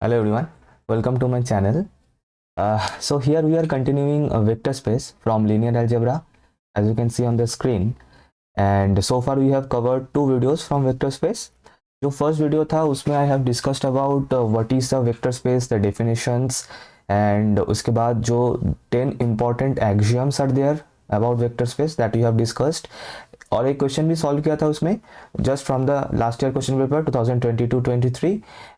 Hello everyone, welcome to my channel. So here we are continuing a vector space from linear algebra, as you can see on the screen. And so far we have covered two videos from vector space. जो first video था उसमें I have discussed about what is the vector space, the definitions, and उसके बाद जो 10 important axioms are there about vector space that we have discussed. और एक question भी solve किया था उसमें just from the last year question paper 2022-23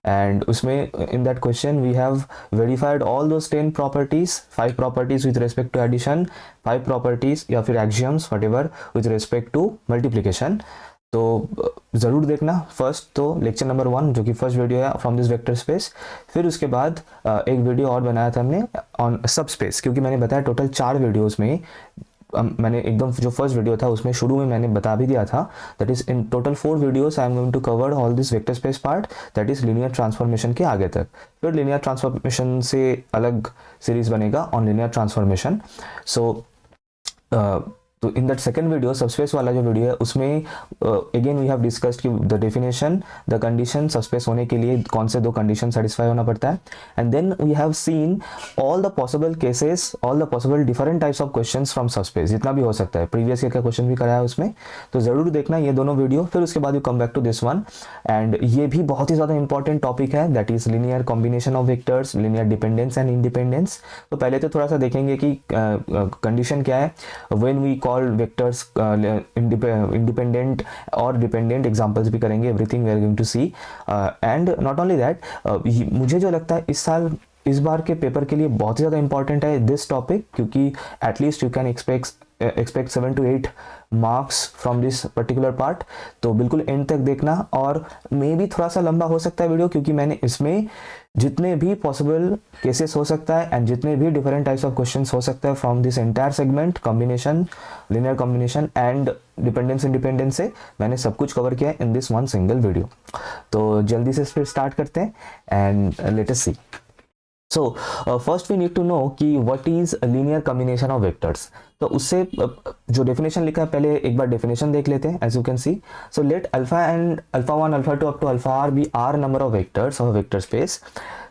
and उसमें in that question we have verified all those 10 properties, 5 properties with respect to addition, 5 properties या फिर axioms whatever with respect to multiplication. तो ज़रूर देखना फर्स्ट तो लेक्चर नंबर 1 जो कि first video है फ्रॉम दिस वेक्टर स्पेस. फिर उसके बाद एक वीडियो और बनाया था हमने ऑन सब स्पेस, क्योंकि मैंने बताया टोटल 4 वीडियोज़ में मैंने एकदम जो फर्स्ट वीडियो था उसमें शुरू में मैंने बता भी दिया था that is in total 4 videos I am going to cover all this vector space part, that is linear transformation के आगे तक. फिर लीनियर ट्रांसफॉर्मेशन से अलग सीरीज बनेगा ऑन लीनियर ट्रांसफॉर्मेशन. सो तो in that second video subspace वाला जो वीडियो है उसमें अगेन वी हैव डिस्कस्ड कि the definition, the condition, subspace होने के लिए कौन से 2 कंडीशन सेटिस्फाई होना पड़ता है. And then we have seen all the possible cases, all the possible different types of questions from subspace, जितना भी हो सकता है. प्रीवियस ईयर का क्वेश्चन भी कराया है उसमें, तो ज़रूर देखना ये दोनों वीडियो. फिर उसके बाद you come back to this one, and ये भी बहुत ही ज़्यादा इंपॉर्टेंट टॉपिक है, that is linear combination of vectors, linear dependence and independence. तो पहले तो थोड़ा सा देखेंगे कि कंडीशन क्या है when we call vectors independent और डिपेंडेंट. एग्जांपल्स भी करेंगे, everything we are going to see. And not only that, मुझे जो लगता है इस बार के पेपर के लिए बहुत ही ज़्यादा इंपॉर्टेंट है दिस टॉपिक, क्योंकि at least you can expect 7 to 8 marks from this particular part. तो बिल्कुल एंड तक देखना. और मे भी थोड़ा सा लंबा हो सकता है वीडियो, क्योंकि मैंने इसमें जितने भी पॉसिबल केसेस हो सकता है एंड जितने भी डिफरेंट टाइप्स ऑफ क्वेश्चंस हो सकता है from this entire segment, combination, linear combination and dependence independence से मैंने सब कुछ कवर किया है in this one single video. तो जल्दी से फिर स्टार्ट करते हैं and let us see. So first we need to know कि what is linear combination of vectors. तो उससे जो डेफिनेशन लिखा है पहले एक बार डेफिनेशन देख लेते हैं. As you can see, so let alpha and alpha 1, alpha 2 up to alpha R be R number of vectors of vector space.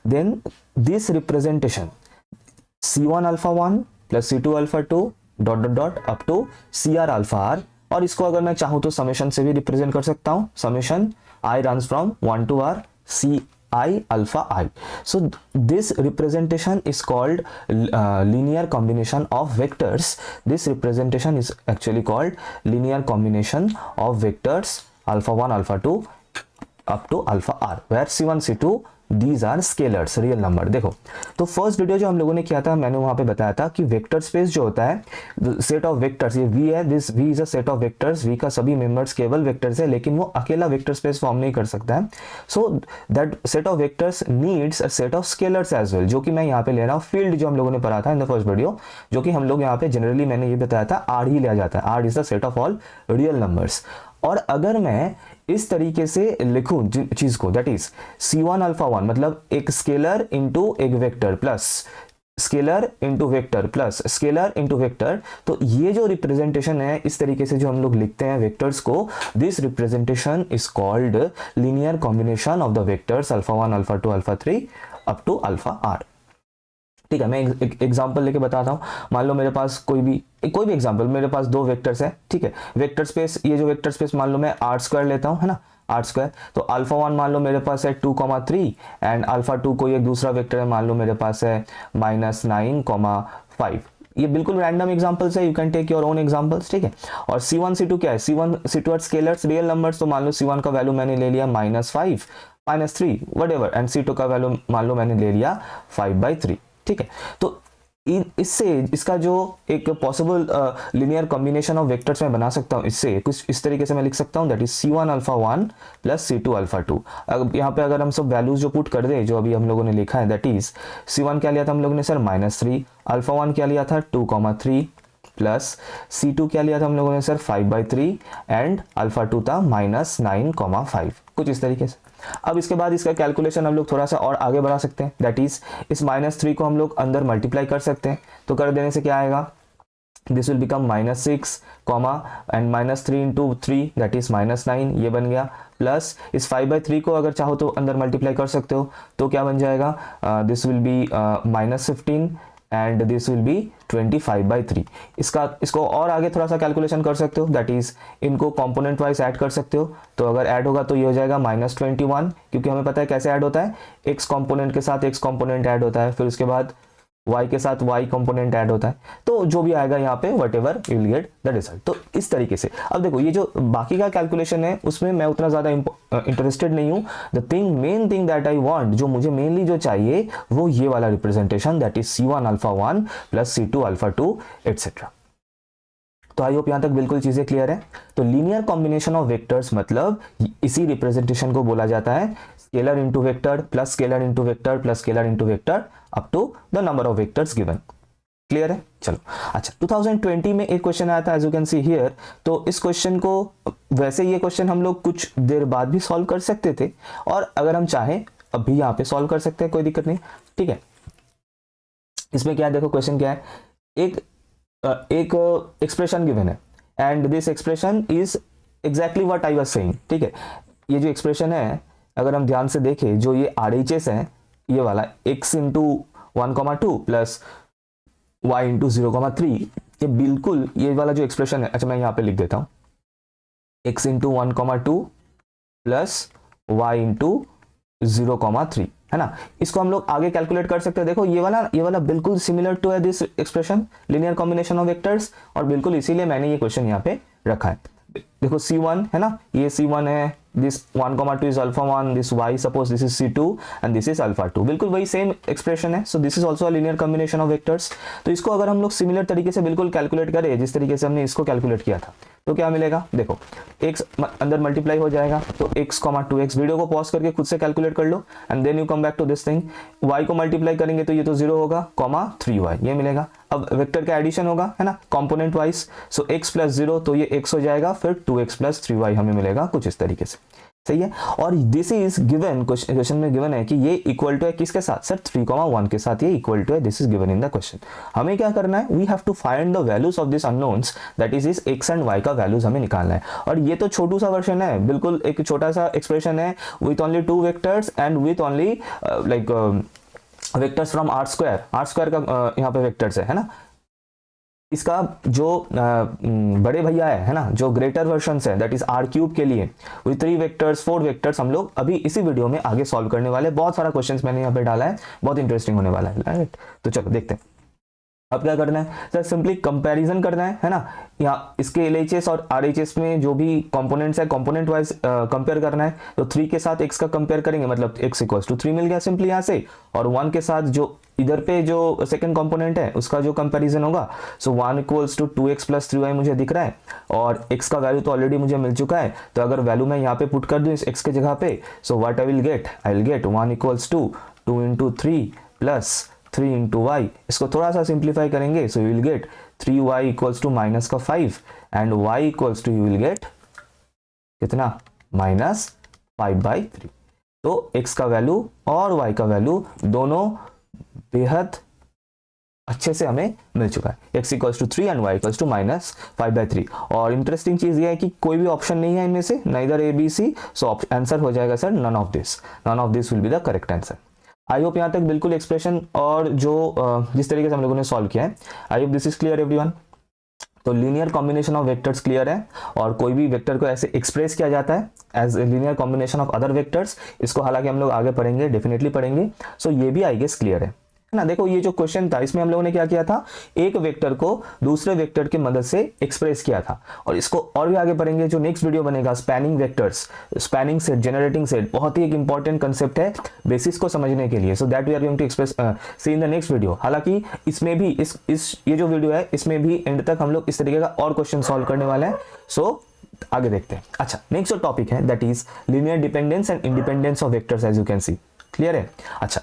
Then this representation C1 alpha 1 plus C2 alpha 2 dot dot dot up to CR alpha R. और इसको अगर मैं चाहूँ तो summation से भी represent कर सकता हूँ. Summation I runs from 1 to R C I alpha I. So this representation is called linear combination of vectors. This representation is actually called linear combination of vectors alpha 1, alpha 2 up to alpha R, where C1, C2 these are scalars, real number. देखो, तो first video जो हम लोगों ने किया था मैंने वहां पे बताया था कि वेक्टर स्पेस जो होता है सेट ऑफ वेक्टर्स, ये V है, this V is a set of vectors. V का सभी मेंबर्स केवल वेक्टर्स है, लेकिन वो अकेला वेक्टर स्पेस फॉर्म नहीं कर सकता है. So that set of vectors needs a set of scalars as well, जो कि मैं यहाँ पे ले रहा हूँ फील्ड जो हम लोगों ने पढ़ा था इन द फर्स्ट वीडियो, जो कि हम लोग यहाँ पे जनरली मैंने ये बताया था R ही लिया जाता है. R is the set of all real numbers. और अगर मैं इस तरीके से लिखूं चीज को, दैट इज C1 अल्फा 1 मतलब एक स्केलर इंटू एक vector plus scalar into vector plus scalar into vector, तो ये जो रिप्रेजेंटेशन है इस तरीके से जो हम लोग लिखते हैं वेक्टर्स को, this representation is called linear combination of the vectors alpha 1, alpha 2, alpha 3 up to alpha R. ठीक है, मैं एक एग्जांपल लेके बताता हूँ. मान लो मेरे पास कोई भी एग्जांपल, मेरे पास 2 वेक्टर्स है. ठीक है, वेक्टर स्पेस, ये जो वेक्टर स्पेस मान लो मैं आर स्क्वायर लेता हूँ, है ना, आर स्क्वायर. तो अल्फा 1 मान लो मेरे पास है 2,3 एंड अल्फा 2 कोई एक दूसरा वेक्टर है, मान लो मेरे पास है -9,5. ये बिल्कुल रैंडम एग्जांपल्स है, you can take your own examples. ठीक है, और C1 C2 क्या है, C1 C2 are scalars, real numbers. तो मान लो C1 का वैल्यू मैंने ले लिया -5, -3 व्हाटएवर, एंड C2 का वैल्यू मान लो मैंने ले लिया 5/3. ठीक है, तो इससे इसका जो एक possible linear combination of vectors मैं बना सकता हूँ, इससे कुछ इस तरीके से मैं लिख सकता हूँ, that is C1 alpha 1 plus C2 alpha 2. अब यहाँ पे अगर हम सब वैल्यूज जो पुट कर दें जो अभी हम लोगों ने लिखा है, दैट इज C1 क्या लिया था हम लोगों ने सर -3, अल्फा 1 क्या लिया था 2,3 प्लस C2 क्या लिया था हम लोगों ने सर 5/3 एंड अल्फा 2 था -9,5, कुछ इस तरीके से. अब इसके बाद इसका कैलकुलेशन हम लोग थोड़ा सा और आगे बढ़ा सकते हैं, दैट इज इस -3 को हम लोग अंदर मल्टीप्लाई कर सकते हैं. तो कर देने से क्या आएगा, this will become -6 comma and -3 into 3 that is -9, ये बन गया। प्लस इस 5/3 को अगर चाहो तो अंदर मल्टीप्लाई कर सकते हो, तो क्या बन जाएगा, this will B -15 and this will B 25/3। इसको और आगे थोड़ा सा कैलकुलेशन कर सकते हो, दैट इज इनको कंपोनेंट वाइज ऐड कर सकते हो। तो अगर ऐड होगा तो ये हो जाएगा -21, क्योंकि हमें पता है कैसे ऐड होता है, x कंपोनेंट के साथ x कंपोनेंट ऐड होता है, फिर उसके बाद y के साथ y कंपोनेंट ऐड होता है। तो जो भी आएगा यहाँ पे what ever you will get the result. तो इस तरीके से अब देखो ये जो बाकी का कैलकुलेशन है उसमें मैं उतना ज़्यादा इंटरेस्टेड नहीं हूँ। Main thing that I want, जो मुझे मेनली जो चाहिए वो ये वाला representation, that is C1 alpha 1 plus C2 alpha 2 etcetera. तो आई होप यहाँ तक बिल्कुल चीजें क्लियर है। तो लीनियर कॉम्बिनेशन ऑफ वेक्टर्स मतलब इसी रिप्रेजेंटेशन को बोला जाता है scalar into vector plus scalar into vector plus scalar into vector up to the number of vectors given. Clear है? चलो अच्छा, 2020 में एक क्वेश्चन आया था as you can see here. तो इस क्वेश्चन को, वैसे ये क्वेश्चन हम लोग कुछ देर बाद भी सॉल्व कर सकते थे, और अगर हम चाहें अभी यहाँ पे सॉल्व कर सकते हैं, कोई दिक्कत नहीं। ठीक है, इसमें क्या है, देखो क्वेश्चन क्या है, एक एक्सप्रेशन गिवन है and this expression is exactly what I was saying. ठीक है, ये जो एक्सप्रेशन है अगर हम ध्यान से देखें, जो ये RHS है, ये वाला x into 1,2 plus y into 0,3, ये बिल्कुल ये वाला जो एक्सप्रेशन है, अच्छा मैं यहाँ पे लिख देता हूँ, x into 1,2 plus y into 0,3 है ना। इसको हम लोग आगे कैलकुलेट कर सकते हैं। देखो ये वाला बिल्कुल सिमिलर टू है this expression linear combination of vectors, और बिल्कुल इसीलिए मैंने ये क्वेश्चन यहाँ पे रखा है। देखो C1 है ना, ये C1 है, this 1,2 is alpha 1, this y suppose this is C2 and this is alpha 2, बिल्कुल वही सेम एक्सप्रेशन है। सो this is also a linear combination of vectors. तो इसको अगर हम लोग सिमिलर तरीके से बिल्कुल कैलकुलेट करें जिस तरीके से हमने इसको कैलकुलेट किया था, तो क्या मिलेगा, देखो x अंदर मल्टीप्लाई हो जाएगा, तो x, 2x, वीडियो को पॉज करके खुद से कैलकुलेट कर लो and then you come back to this thing. y को मल्टीप्लाई करेंगे तो ये तो 0 होगा, 3y ये मिलेगा। अब वेक्टर का एडिशन होगा है ना, कंपोनेंट वाइज, सो x प्लस 0 तो ये x हो जाएगा, फिर 2x प्लस 3y हमें मिलेगा कुछ इस तरीके से। सही है, और दिस इज गिवन, क्वेश्चन में गिवन है कि ये इक्वल टू है किसके साथ, सर 3,1 के साथ ये इक्वल टू है, this is given in the question. हमें क्या करना है, we have to find the values of this unknowns, that is इस x एंड y का वैल्यूज हमें निकालना है। और ये तो छोटू सा वर्जन है, बिल्कुल एक छोटा सा एक्सप्रेशन है with only 2 vectors and with only like vectors from R square का यहाँ पे वेक्टर्स है ना। इसका जो बड़े भैया है ना, जो ग्रेटर वर्जन है दैट इज R³ के लिए विद 3 वेक्टर्स 4 वेक्टर्स हम लोग अभी इसी वीडियो में आगे सॉल्व करने वाले। बहुत सारा क्वेश्चंस मैंने यहाँ पे डाला है, बहुत इंटरेस्टिंग होने वाला है, राइट। तो चलो देखते हैं अब क्या करना है, सर सिंपली कंपैरिजन करना है ना। यहाँ इसके LHS और RHS में जो भी कंपोनेंट्स है कंपोनेंट वाइज कंपेयर करना है। तो 3 के साथ x का कंपेयर करेंगे, मतलब x इक्वल्स टू 3 मिल गया सिंपली यहाँ से, और 1 के साथ जो इधर पे जो सेकंड कंपोनेंट है उसका जो कंपैरिजन होगा, सो 1 equals to 2x plus 3y मुझे दिख रहा है, और x का वैल्यू तो ऑलरेडी मुझे मिल चुका है। तो अगर वैल्यू मैं यहाँ पे पुट कर दूँ इस x के जगह पे, so what I will get 1 equals to 2 into 3 plus 3 into y. इसको थोड़ा सा सिंप्लीफाई करेंगे, so you will get 3y equals to minus का 5 and y equals to you will get कितना, -5/3। तो x का वैल्यू और y का वैल्यू दोनों बेहद अच्छे से हमें मिल चुका है, x equals to 3 and y equals to -5/3। और इंटरेस्टिंग चीज ये है कि कोई भी ऑप्शन नहीं है इनमें से, neither A B C, so answer हो जाएगा sir none of this will be the correct answer. I hope यहाँ तक बिल्कुल एक्सप्रेशन और जो जिस तरीके से हम लोगों ने सॉल्व किया है, I hope this is clear everyone. तो linear combination of vectors clear है, और कोई भी वेक्टर को ऐसे एक्सप्रेस किया जाता है as a linear combination of other vectors. इसको हालांकि हम लोग आगे पढ़ेंगे, डेफिनेटली पढ़ेंगे। सो ये भी आई गेस क्लियर है ना। देखो ये जो क्वेश्चन था इसमें हम लोगों ने क्या किया था, एक वेक्टर को दूसरे वेक्टर की मदद से एक्सप्रेस किया था, और इसको और भी आगे पढ़ेंगे। जो नेक्स्ट वीडियो बनेगा spanning vectors, spanning set, generating set, बहुत ही एक इंपॉर्टेंट कंसेप्ट है बेसिस को समझने के लिए। So that we are going to express see in the next video. हालांकि इसमें भी ये जो वीडियो है इसमें भी एंड तक हम लोग इस तरीके का और क्वेश्चन सॉल्व करने वाले हैं। सो आगे देखते हैं। अच्छा, नेक्स्ट जो टॉपिक है that is linear dependence and independence of vectors, as you can see. Clear है? अच्छा,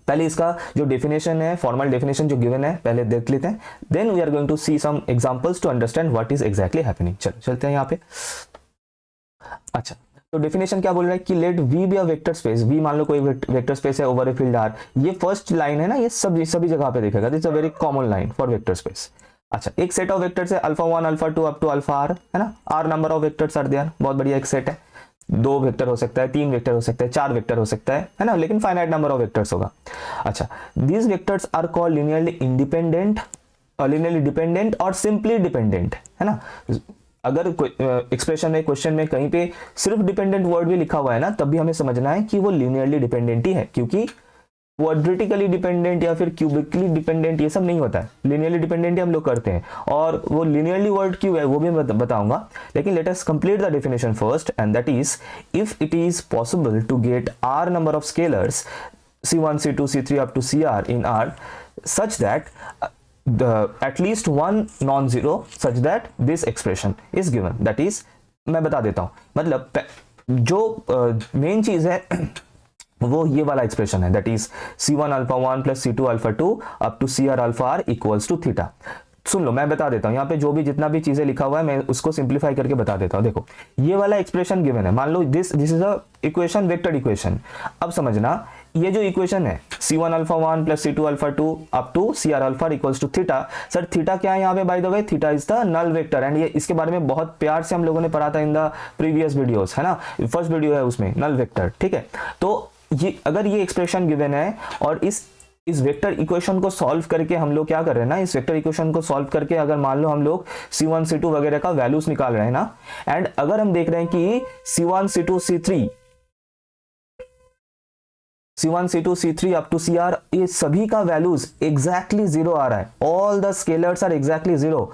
पहले इसका जो डेफिनेशन है, फॉर्मल डेफिनेशन जो गिवन है, पहले देख लेते हैं, then we are going to see some examples to understand what is exactly happening. चलते हैं यहाँ पे। अच्छा, तो डेफिनेशन क्या बोल रहा है कि let V be a vector space. V मान लो कोई वेक्टर स्पेस है ओवर ए फील्ड R। ये फर्स्ट लाइन है ना, ये सभी जगह पे देखेगा, this is a very common line for vector space. अच्छा, एक सेट ऑफ वेक्टर्स है alpha 1 alpha 2 up to alpha R, है ना, R number of vectors are there, बहुत बढ़िया एक सेट है, 2 वेक्टर हो सकता है, 3 वेक्टर हो सकता है, 4 वेक्टर हो सकता है ना, लेकिन फाइनाइट नंबर ऑफ वेक्टर्स होगा। अच्छा, these vectors are called linearly independent, linearly dependent और सिंपली डिपेंडेंट, है ना। अगर एक्सप्रेशन में, क्वेश्चन में कहीं पे सिर्फ डिपेंडेंट वर्ड भी लिखा हुआ है ना, तब भी हमें समझना है कि वो लीनियरली डिपेंडेंट ही है, क्योंकि क्वाड्रेटिकली डिपेंडेंट या फिर क्यूबिकली डिपेंडेंट ये सब नहीं होता है, लीनियरली डिपेंडेंट ही हम लोग करते हैं, और वो लीनियरली वर्ड क्यों है वो भी मैं बताऊंगा, लेकिन let us complete the definition first, and that is if it is possible to get R number of scalars C1 C2 C3 up to CR in R such that at least one non-zero such that this expression is given, that is मैं बता देता हूं, मतलब जो main चीज है वो ये वाला एक्सप्रेशन है, that is C1 alpha 1 plus C2 alpha 2 up to CR alpha R equals to theta. सुन लो, मैं बता देता हूं, यहाँ पे जो भी जितना भी चीजें लिखा हुआ है मैं उसको सिंप्लीफाई करके बता देता हूं। देखो ये वाला एक्सप्रेशन गिवन है, मान लो this is a equation, vector equation. अब समझना, ये जो इक्वेशन है C1 alpha 1 plus C2 alpha 2 up to CR alpha equals to theta, sir theta क्या है यहाँ पे, by the way theta is the null vector, and ये इसके बारे में बहुत प्यार से हम लोगों ने पढ़ा था इन द प्रीवियस वीडियोस, है ना, फर्स्ट वीडियो है उसमें नल वेक्टर, ठीक है। तो ये अगर ये एक्सप्रेशन गिवन है और इस वेक्टर इक्वेशन को सॉल्व करके हम लोग क्या कर रहे हैं ना, इस वेक्टर इक्वेशन को सॉल्व करके अगर मान लो हम लोग C1 C2 वगैरह का वैल्यूज निकाल रहे हैं ना, एंड अगर हम देख रहे हैं कि C1 C2 C3 up to CR ये सभी का वैल्यूज एग्जैक्टली जीरो आ रहा है, all the scalars are exactly zero,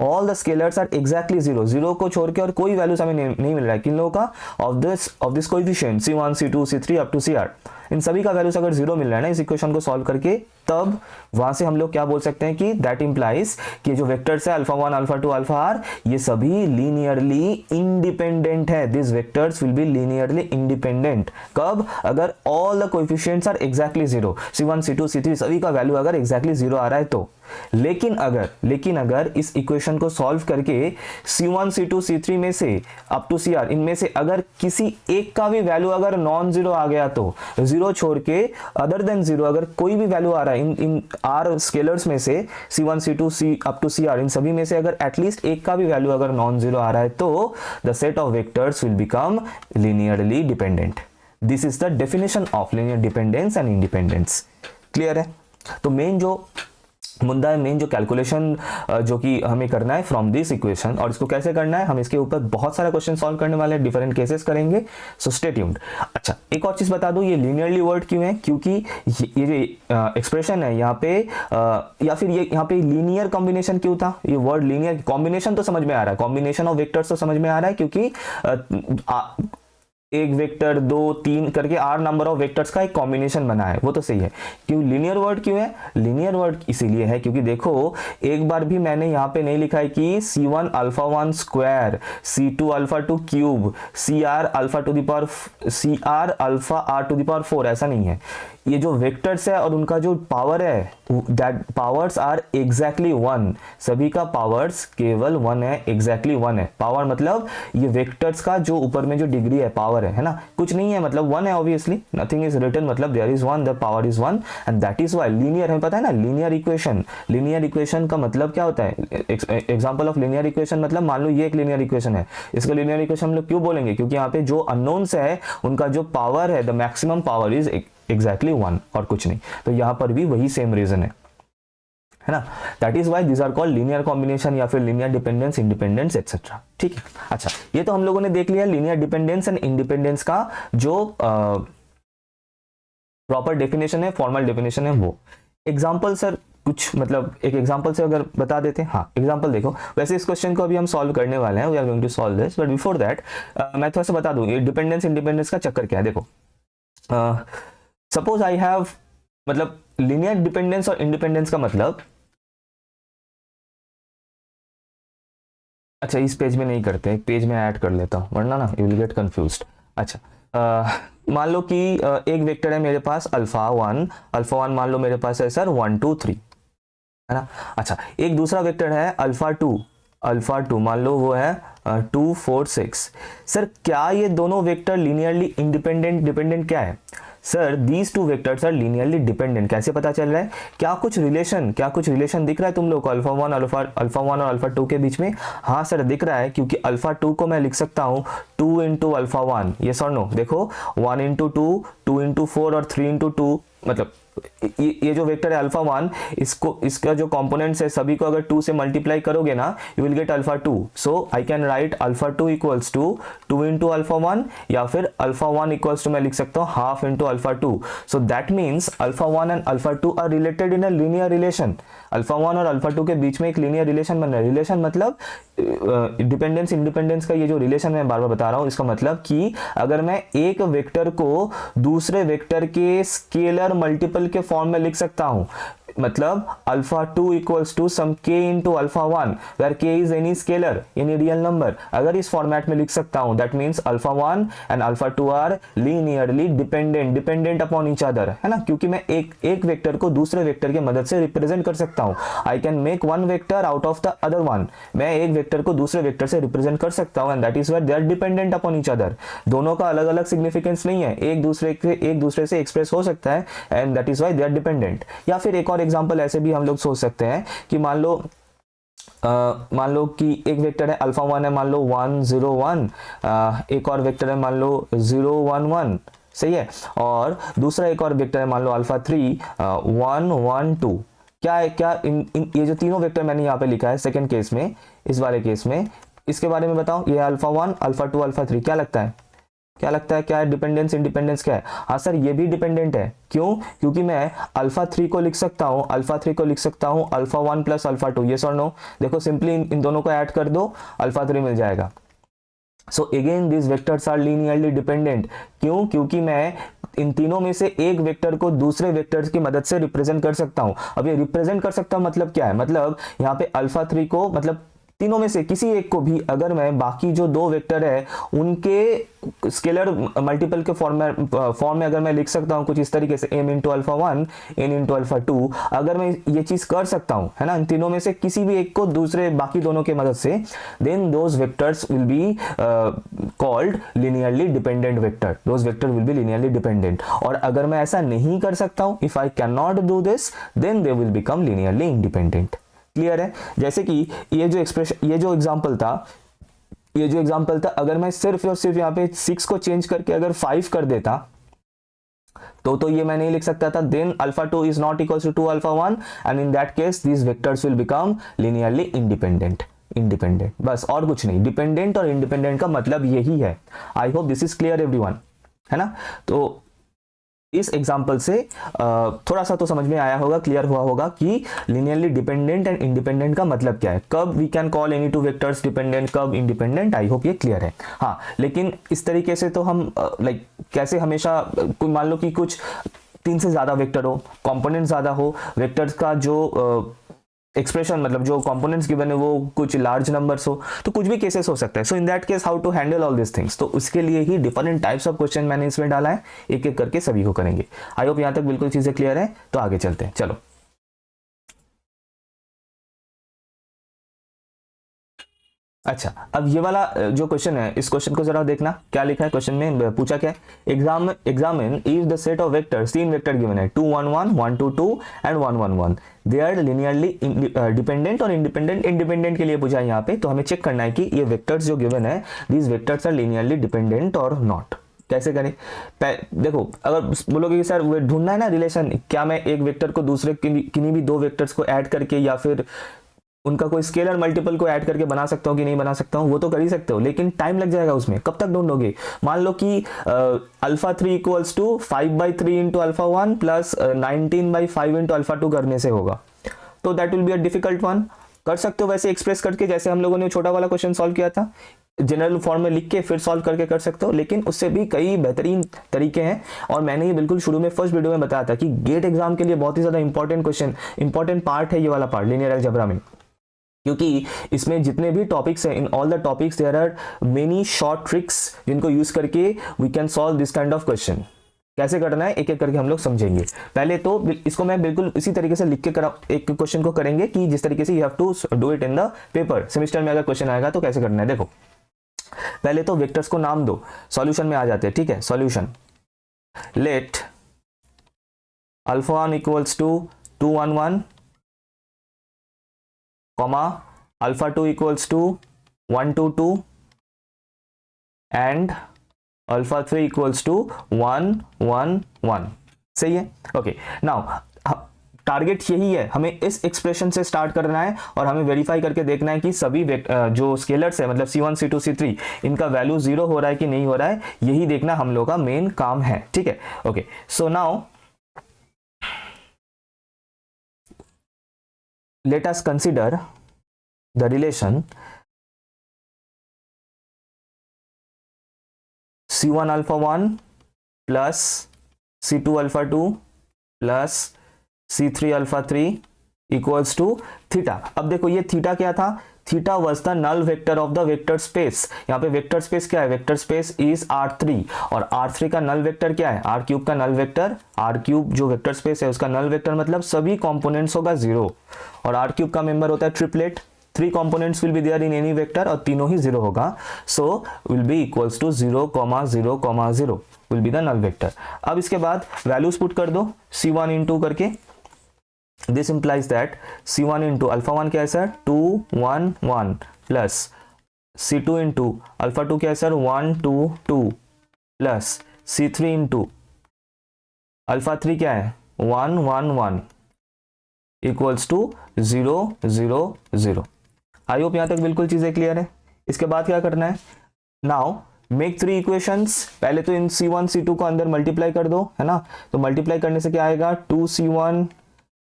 all the scalars are exactly zero, zero को छोड़ के और कोई वैल्यूज हमें नहीं मिल रहा है, किन लोगों का, of this coefficient C1 C2 C3 up to CR, इन सभी का वैल्यूज अगर जीरो मिल रहा है ना इस इक्वेशन को सॉल्व करके, तब वहां से हम लोग क्या बोल सकते हैं कि दैट इंप्लाइज कि जो वेक्टर्स है अल्फा 1 अल्फा 2 अल्फा आर ये सभी लीनियरली इंडिपेंडेंट है, this vectors will be linearly independent, कब, अगर all the coefficients are exactly zero, C1 C2 C3 सभी का वैल्यू अगर एग्जैक्टली जीरो आ रहा है तो। लेकिन अगर इस इक्वेशन को सॉल्व करके C1 C2 C3 में से अप टू CR इनमें से अगर किसी एक का भी वैल्यू अगर नॉन जीरो आ गया, तो जीरो छोड़ के अदर देन जीरो अगर कोई भी वैल्यू आ रहा है इन आर स्केलर्स में से C1 C2 C up to CR इन सभी में से अगर एटलीस्ट एक का भी वैल्यू अगर नॉन जीरो आ रहा है, तो the set of vectors will become linearly dependent. This is the definition of linear dependence and independence. Clear है? तो मेन जो मुद्दा है, मेन जो कैलकुलेशन जो कि हमें करना है फ्रॉम दिस इक्वेशन, और इसको कैसे करना है, हम इसके ऊपर बहुत सारा क्वेश्चन सॉल्व करने वाले हैं, डिफरेंट केसेस करेंगे, सो स्टे ट्यून्ड। अच्छा, एक और चीज बता दूं, ये लीनियरली वर्ड क्यों है, क्योंकि ये जो एक्सप्रेशन है यहाँ पे या फिर ये यहाँ पे लीनियर कॉम्बिनेशन क्यों था, ये वर्ड लीनियर कॉम्बिनेशन तो समझ में आ रहा है, कॉम्बिनेशन ऑफ वेक्टर्स तो समझ में आ रहा है, क्योंकि एक वेक्टर 2 3 करके आर नंबर ऑफ वेक्टर्स का एक कॉम्बिनेशन बना है, वो तो सही है। क्यों लीनियर वर्ड क्यों है, लीनियर वर्ड इसीलिए है क्योंकि देखो एक बार भी मैंने यहाँ पे नहीं लिखा है कि C1 alpha 1 square, C2 alpha 2 cube, CR alpha to the power CR alpha R to the power 4, ऐसा नहीं है। ये जो वेक्टर्स है और उनका जो पावर है, दैट पावर्स आर एग्जैक्टली 1, सभी का पावर्स केवल 1 है, एग्जैक्टली 1 है। पावर मतलब ये वेक्टर्स का जो ऊपर में जो डिग्री है, पावर है ना, कुछ नहीं है, मतलब 1 है, ऑब्वियसली नथिंग इज रिटन, मतलब there is 1, the power is 1, and that is why linear, हमें पता है ना लीनियर इक्वेशन, लीनियर इक्वेशन का मतलब क्या होता है, एग्जांपल ऑफ लीनियर इक्वेशन मतलब मान लो ये एक लीनियर इक्वेशन है, इसका लीनियर इक्वेशन हम लोग क्यों बोलेंगे, क्योंकि यहाँ पे जो अननोन्स है उनका जो पावर है, the maximum power is exactly 1 और कुछ नहीं। तो यहां पर भी वही सेम रीजन है ना, that is why this are called linear combination या फिर लीनियर डिपेंडेंस, इंडिपेंडेंस एक्सेट्रा। ठीक है, अच्छा ये तो हम लोगों ने देख लिया लीनियर डिपेंडेंस एंड इंडिपेंडेंस का जो प्रॉपर डेफिनेशन है, फॉर्मल डेफिनेशन है वो। एग्जाम्पल सर कुछ मतलब एक एग्जांपल से अगर बता देते हैं। हाँ, एग्जांपल देखो, वैसे इस क्वेश्चन को अभी हम सॉल्व करने वाले हैं, we are going to solve this, but before that मैं थोड़ा सा बता दूं ये डिपेंडेंस इंडिपेंडेंस का चक्कर क्या है। देखो सपोज आई हैव, मतलब लीनियर डिपेंडेंस और इंडिपेंडेंस का मतलब, अच्छा इस पेज में नहीं करते, एक पेज में ऐड कर लेता हूं वरना ना यू विल गेट कंफ्यूज्ड। अच्छा मान लो कि एक वेक्टर है मेरे पास अल्फा 1 मान लो मेरे पास है सर 1 2 3, है ना। अच्छा एक दूसरा वेक्टर है अल्फा 2 मान लो वो है 2 4 6। सर क्या ये दोनों वेक्टर लीनियरली इंडिपेंडेंट डिपेंडेंट क्या है? Sir these two vectors are linearly dependent. कैसे पता चल रहा है? क्या कुछ रिलेशन दिख रहा है तुम लोग को अल्फा वन और अल्फा टू के बीच में? हाँ सर दिख रहा है, क्योंकि अल्फा टू को मैं लिख सकता हूँ 2 इंटू अल्फा वन, यस और नो? देखो 1 इंटू 2, 2 इंटू 4 और 3 इंटू 2, मतलब ये जो वेक्टर है अल्फा वन, इसका जो कंपोनेंट्स है सभी को अगर 2 से मल्टीप्लाई करोगे ना, you will get alpha two. So I can write alpha two equals to 2 into alpha one, या फिर अल्फा वन इक्वल्स टू मैं लिख सकता हूँ half into alpha two. So that means alpha one and alpha two are related in a linear relation. Alpha one और alpha two के बीच में एक लीनियर रिलेशन बन रहा है। रिलेशन मतलब डिपेंडेंस इंडिपेंडेंस का ये जो रिलेशन मैं बार बार बता रहा हूँ, इसका मतलब कि अगर मैं एक वेक्टर को दूसरे वेक्टर के स्केलर मल्टीपल के फॉर्म में लिख सकता हूं, मतलब alpha two equals to some k into alpha one, where k is any scalar, any real number, अगर इस फॉर्मेट में लिख सकता हूं, that means alpha one and alpha two are linearly dependent upon each other, है ना? क्योंकि मैं एक वेक्टर को दूसरे वेक्टर की मदद से रिप्रेजेंट कर सकता हूं। I can make one vector out of the other one. मैं एक वेक्टर को दूसरे वेक्टर से रिप्रेजेंट कर सकता हूं, and that is where they are dependent upon each other. दोनों का अलग अलग सिग्निफिकेंस नहीं है, एक दूसरे से एक्सप्रेस हो सकता है, and that is why they are dependent. या फिर एक और एग्जांपल ऐसे भी हम लोग सोच सकते हैं कि मान लो कि एक वेक्टर है अल्फा वन है, मान लो 1 0 1, एक और वेक्टर है मान लो 0 1 1, सही है, और दूसरा एक और वेक्टर है मान लो अल्फा 3 1 1 2। क्या है, क्या इन ये जो तीनों वेक्टर मैंने यहाँ पे लिखा है सेकंड केस में, इस वाले केस में, इसके बारे में बताओ। ये अल्फा 1 अल्फा 2 अल्फा 3, क्या लगता है क्या है डिपेंडेंस इंडिपेंडेंस क्या है? हाँ सर ये भी डिपेंडेंट है। क्यों? क्योंकि मैं अल्फा 3 को लिख सकता हूँ अल्फा 1 प्लस अल्फा 2, यस और नो? देखो सिंपली इन दोनों को ऐड कर दो, अल्फा 3 मिल जाएगा। So again this vectors are linearly dependent. क्यों? क्योंकि मैं इन तीनों में से एक वेक्टर को दूसरे वेक्टर्स की मदद से रिप्रेजेंट कर सकता हूं। अब ये रिप्रेजेंट कर सकता हूं मतलब क्या है? मतलब यहाँ पे अल्फा 3 को, मतलब तीनों में से किसी एक को भी अगर मैं बाकी जो दो वेक्टर है उनके स्केलर मल्टीपल के फॉर्म में अगर मैं लिख सकता हूं कुछ इस तरीके से m into alpha 1 n into alpha 2, अगर मैं ये चीज कर सकता हूं, है ना, इन तीनों में से किसी भी एक को दूसरे बाकी दोनों की मदद से, then those vectors will be called linearly dependent vector. Those vector will be linearly dependent. और अगर मैं ऐसा नहीं कर सकता हूं, if I can not do this, then they will become linearly independent. Clear है? जैसे कि ये जो एग्जांपल था, अगर मैं सिर्फ और सिर्फ यहाँ पे 6 को चेंज करके अगर 5 कर देता तो ये मैं नहीं लिख सकता था, then alpha 2 is not equal to 2 alpha 1, and in that case these vectors will become linearly independent. बस और कुछ नहीं। डिपेंडेंट और इंडिपेंडेंट का मतलब यही है। I hope this is clear everyone, है ना? तो इस एग्जाम्पल से थोड़ा सा तो समझ में आया होगा, क्लियर हुआ होगा कि लीनियरली डिपेंडेंट एंड इंडिपेंडेंट का मतलब क्या है, कब we can call any two vectors dependent, कब इंडिपेंडेंट। आई होप ये क्लियर है। हाँ, लेकिन इस तरीके से तो हम कैसे हमेशा मान लो कि कुछ 3 से ज्यादा वेक्टर हो, कंपोनेंट ज्यादा हो, वेक्टर्स का जो एक्सप्रेशन मतलब जो कंपोनेंट्स गिवन है वो कुछ लार्ज नंबर्स हो, तो कुछ भी केसेस हो सकता है। So in that case how to handle all this things, तो उसके लिए ही डिफरेंट टाइप्स ऑफ क्वेश्चन मैंने इसमें डाला है, एक एक करके सभी को करेंगे। आई होप यहां तक बिल्कुल चीजें क्लियर है। तो आगे चलते हैं, चलो। अच्छा, अब ये वाला जो क्वेश्चन है, इस क्वेश्चन को जरा देखना, क्या लिखा है क्वेश्चन में, पूछा क्या है, examine if the set of vectors, 3 vector given है 2 1 1 1 2 2 and 1 1 1, they are linearly dependent और इंडिपेंडेंट के लिए पूछा है यहाँ पे। तो हमें चेक करना है कि ये वेक्टर्स जो गिवन है, these vectors are linearly dependent और नॉट। कैसे करें? देखो, अगर बोलोगे कि सर वो ढूंढना है ना रिलेशन, क्या मैं एक वेक्टर को दूसरे किन्हीं भी 2 वेक्टर्स को ऐड करके या फिर उनका कोई स्केलर मल्टीपल को ऐड करके बना सकता हूँ कि नहीं बना सकता हूँ? वो तो कर ही सकते हो, लेकिन टाइम लग जाएगा उसमें। कब तक ढूंढोगे? मान लो कि alpha 3 equals to 5/3 into alpha 1 plus 19/5 into alpha 2 करने से होगा, तो that will be a difficult one. कर सकते हो वैसे एक्सप्रेस करके, जैसे हम लोगों ने छोटा वाला क्वेश्चन सॉल्व किया था, जनरल फॉर्म में लिख के फिर सॉल्व करके कर सकते हो, लेकिन उससे भी कई बेहतरीन तरीके हैं। और मैंने ये बिल्कुल शुरू में फर्स्ट वीडियो में बताया था कि गेट एग्जाम के लिए बहुत ही ज्यादा इंपॉर्टेंट पार्ट है ये वाला पार्ट लीनियर अलजेब्रा में, क्योंकि इसमें जितने भी टॉपिक्स हैं, in all the topics there are many short tricks जिनको यूज करके we can solve this kind of question. कैसे करना है एक एक करके हम लोग समझेंगे। पहले तो इसको मैं बिल्कुल इसी तरीके से लिख के एक क्वेश्चन को करेंगे कि जिस तरीके से you have to do it in the paper. Semester में अगर क्वेश्चन आएगा तो कैसे करना है, देखो पहले तो वेक्टर्स को नाम दो, सॉल्यूशन में आ जाते हैं, ठीक है। Solution, let alpha 1 equals to 2 1 1, comma alpha 2 equals to 1 2 2 and alpha 3 equals to 1 1 1। सही है, ओके। नाउ टारगेट यही है, हमें इस एक्सप्रेशन से स्टार्ट करना है और हमें वेरीफाई करके देखना है कि सभी जो स्केलर्स है, मतलब C1 C2 C3, इनका वैल्यू 0 हो रहा है कि नहीं हो रहा है, यही देखना हम लोग का मेन काम है, ठीक है। Okay, so now let us consider the relation C1 alpha 1 plus C2 alpha 2 plus C3 alpha 3 equals to theta. अब देखो ये थीटा क्या था, theta was the null vector of the vector space. यहाँ पे वेक्टर स्पेस क्या है, vector space is R3 और R3 का नल वेक्टर क्या है, R क्यूब का नल वेक्टर, R क्यूब जो वेक्टर स्पेस है उसका नल वेक्टर मतलब सभी कंपोनेंट्स होगा 0 और R क्यूब का मेंबर होता है triplet, 3 components will be there in any vector और तीनों ही 0 होगा, so will be equals to 0 0 0 will be the null vector. अब इसके बाद वैल्यूज पुट कर दो C1 इंटू करके, this implies that C1 into alpha 1 क्या है sir 2 1 1 plus C2 into alpha 2 क्या है sir 1 2 2 plus C3 into alpha 3 क्या है 1 1 1 इक्वल्स टू 0 0 0। आई होप यहाँ तक बिल्कुल चीजें क्लियर है। इसके बाद क्या करना है, नाउ मेक 3 इक्वेशंस। पहले तो इन C1 C2 को अंदर मल्टीप्लाई कर दो, है ना। तो मल्टीप्लाई करने से क्या आएगा 2C1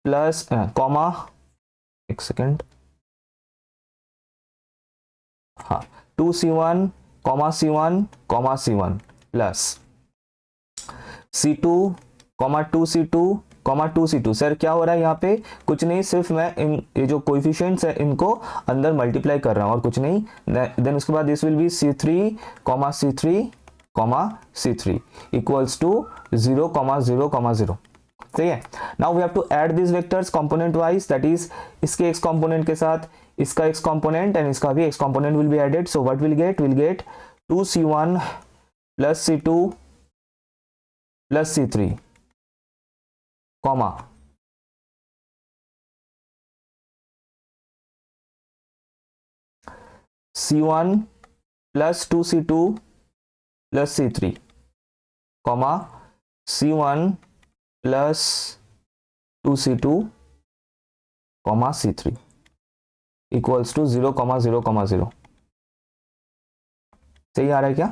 प्लस कॉमा, एक सेकेंड, हाँ 2C1 comma C1 comma C1 plus C2 comma 2C2 comma 2C2। Sir क्या हो रहा है यहाँ पे, कुछ नहीं, सिर्फ मैं इन ये जो कोएफिशिएंट्स है इनको अंदर मल्टीप्लाई कर रहा हूँ और कुछ नहीं। देन उसके बाद this will be C3 comma C3 comma C3 equals to 0 0 0। सही है। Now we have to add this vectors component wise, that is इसके x कंपोनेंट के साथ इसका x कंपोनेंट एंड इसका भी x component will be added. So what will get 2C1 plus C2 plus C3 comma C1 plus 2C2 plus C3 comma C1 plus 2C2 comma C3 equals to 0 0 0। सही आ रहा है क्या?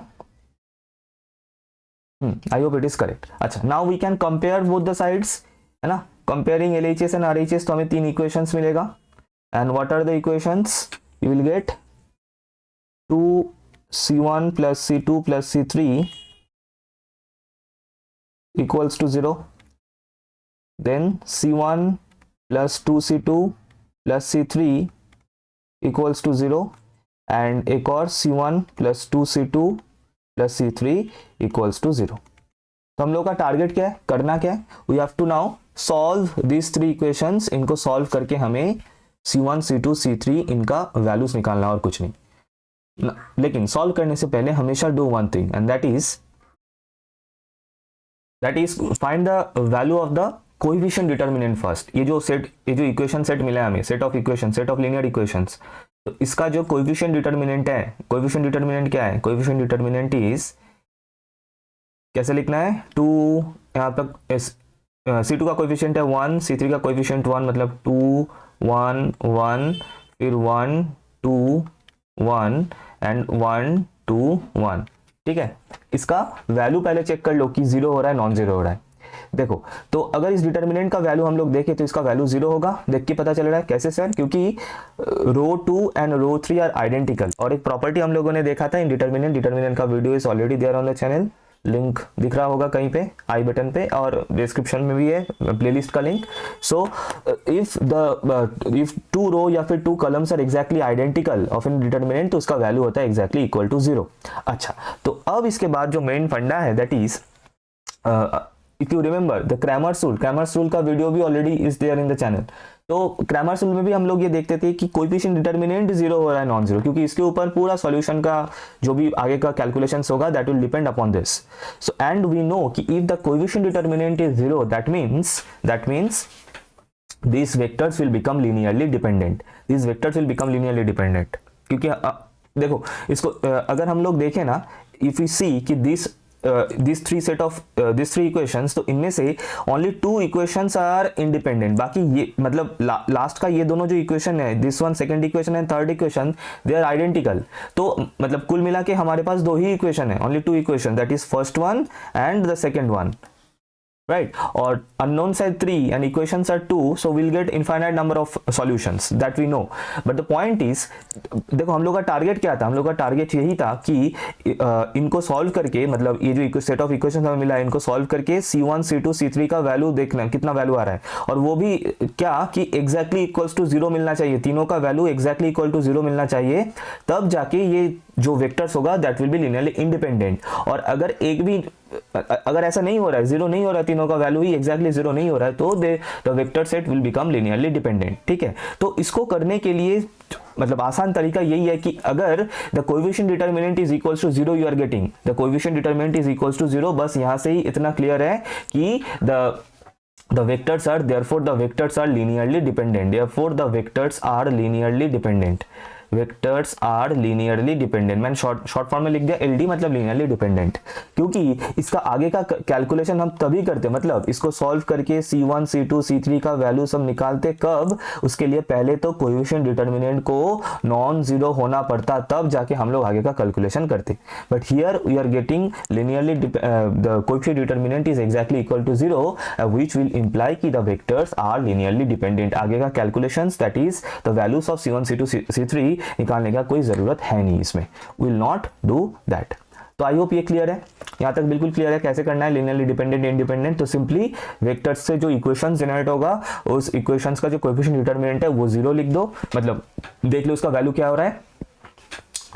I hope it is correct. अच्छा, now we can compare both the sides, है ना। Comparing LHS and RHS, तो हमें 3 इक्वेशंस मिलेगा। And what are the equations, you will get 2C1 plus C2 plus C3 equals to 0, then C1 plus 2C2 plus C3 equals to 0 and एक और C1 plus 2C2 plus C3 equals to 0। तो हम लोग का target क्या है, करना क्या है, we have to now solve these 3 equations। इनको सॉल्व करके हमें C1 C2 C3 इनका वैल्यूज निकालना और कुछ नहीं। लेकिन सॉल्व करने से पहले हमेशा do one thing and that is find the value of the coefficient determinant first. ये जो इक्वेशन सेट मिला है हमें, set of equation, set of linear equations, तो इसका जो कोएफिशिएंट डिटरमिनेंट है, कोएफिशिएंट डिटरमिनेंट क्या है, कोएफिशिएंट डिटरमिनेंट इज, कैसे लिखना है, 2 यहाँ तक C2 का कोएफिशिएंट है 1, C3 का कोएफिशिएंट 1, मतलब 2 1 1 फिर 1 2 1 एंड 1 2 1। ठीक है, इसका वैल्यू पहले चेक कर लो कि 0 हो रहा है नॉन 0 हो रहा है। देखो, तो अगर इस डिटरमिनेंट का वैल्यू हम लोग देखें तो इसका वैल्यू 0 होगा। देख के पता चल रहा है कैसे सर, क्योंकि row 2 and row 3 are identical. और एक प्रॉपर्टी हम लोगों ने देखा था इन डिटरमिनेंट का video is already there on the channel, link दिख रहा होगा कहीं पे आई बटन पे और डिस्क्रिप्शन में भी है प्लेलिस्ट का लिंक। सो इफ 2 रो या फिर 2 columns are exactly identical of in determinant, तो उसका वैल्यू होता है एग्जैक्टली इक्वल टू 0। अच्छा, तो अब इसके बाद जो मेन फंडा है that is, if you remember the Cramer's rule का video भी already is there in the channel। तो क्रैमर्स रूल में भी हम लोग ये देखते थे कि कोएफिशिएंट डिटरमिनेंट जीरो हो रहा है नॉन जीरो, क्योंकि इसके ऊपर पूरा सॉल्यूशन का जो भी आगे का कैलकुलेशंस होगा that will depend upon this. So and we know कि if the coefficient determinant is zero that means these vectors will become linearly dependent. These vectors will become linearly dependent. क्योंकि देखो इसको अगर हम लोग देखें ना, if we see कि these three equations, तो इनमें से only two equations are independent. बाकी ये मतलब लास्ट का ये दोनों जो इक्वेशन है, this one second equation and third equation, they are identical. तो मतलब कुल मिला के हमारे पास दो ही इक्वेशन है, only two equation, that is first one and the second one. Right, or unknowns are 3 and equations are 2, so we'll get infinite number of solutions that we know. But the point is, देखो हम लोग का target क्या था, हम लोग का target यही था कि इनको सॉल्व करके, मतलब ये जो सेट ऑफ इक्वेशन हमें मिला है इनको सॉल्व करके C1 C2 C3 का वैल्यू देखना कितना वैल्यू आ रहा है, और वो भी क्या कि एग्जैक्टली इक्वल्स टू जीरो मिलना चाहिए, तीनों का value exactly equal to zero मिलना चाहिए, तब जाके ये जो वेक्टर्स होगा that will be linearly independent. और अगर ऐसा नहीं हो रहा है, जीरो नहीं हो रहा है, तीनों का वैल्यू ही एग्जैक्टली जीरो नहीं हो रहा है, तो the vector set will become linearly dependent. ठीक है, तो इसको करने के लिए मतलब आसान तरीका यही है कि अगर the coefficient determinant is equals to zero, you are getting the coefficient determinant is equals to zero. बस यहां से ही इतना क्लियर है कि the vectors are therefore the vectors are linearly dependent. Therefore the vectors are linearly dependent. Vectors are linearly dependent. मैंने short form में लिख दिया LD, मतलब लीनियरली डिपेंडेंट, क्योंकि इसका आगे का कैलकुलेशन हम तभी करते, मतलब इसको सॉल्व करके C1 C2 C3 का वैल्यू सब निकालते कब, उसके लिए पहले तो कोएफिशिएंट डिटरमिनेंट को नॉन जीरो होना पड़ता, तब जाके हम लोग आगे का कैलकुलेशन करते. But here we are getting linearly the coefficient determinant is exactly equal to zero, which will imply कि the vectors are linearly dependent. आगे का calculations that is the values of C1 C2 C3 निकालने का कोई जरूरत है नहीं इसमें, विल नॉट डू दैट. तो आई होप ये क्लियर है, यहां तक बिल्कुल क्लियर है कैसे करना है लिनियरली डिपेंडेंट इंडिपेंडेंट. तो सिंपली वेक्टर्स से जो इक्वेशंस जनरेट होगा, उस इक्वेशंस का जो कोएफिशिएंट डिटरमिनेंट है वो जीरो लिख दो, मतलब देख लो उसका वैल्यू क्या हो रहा है.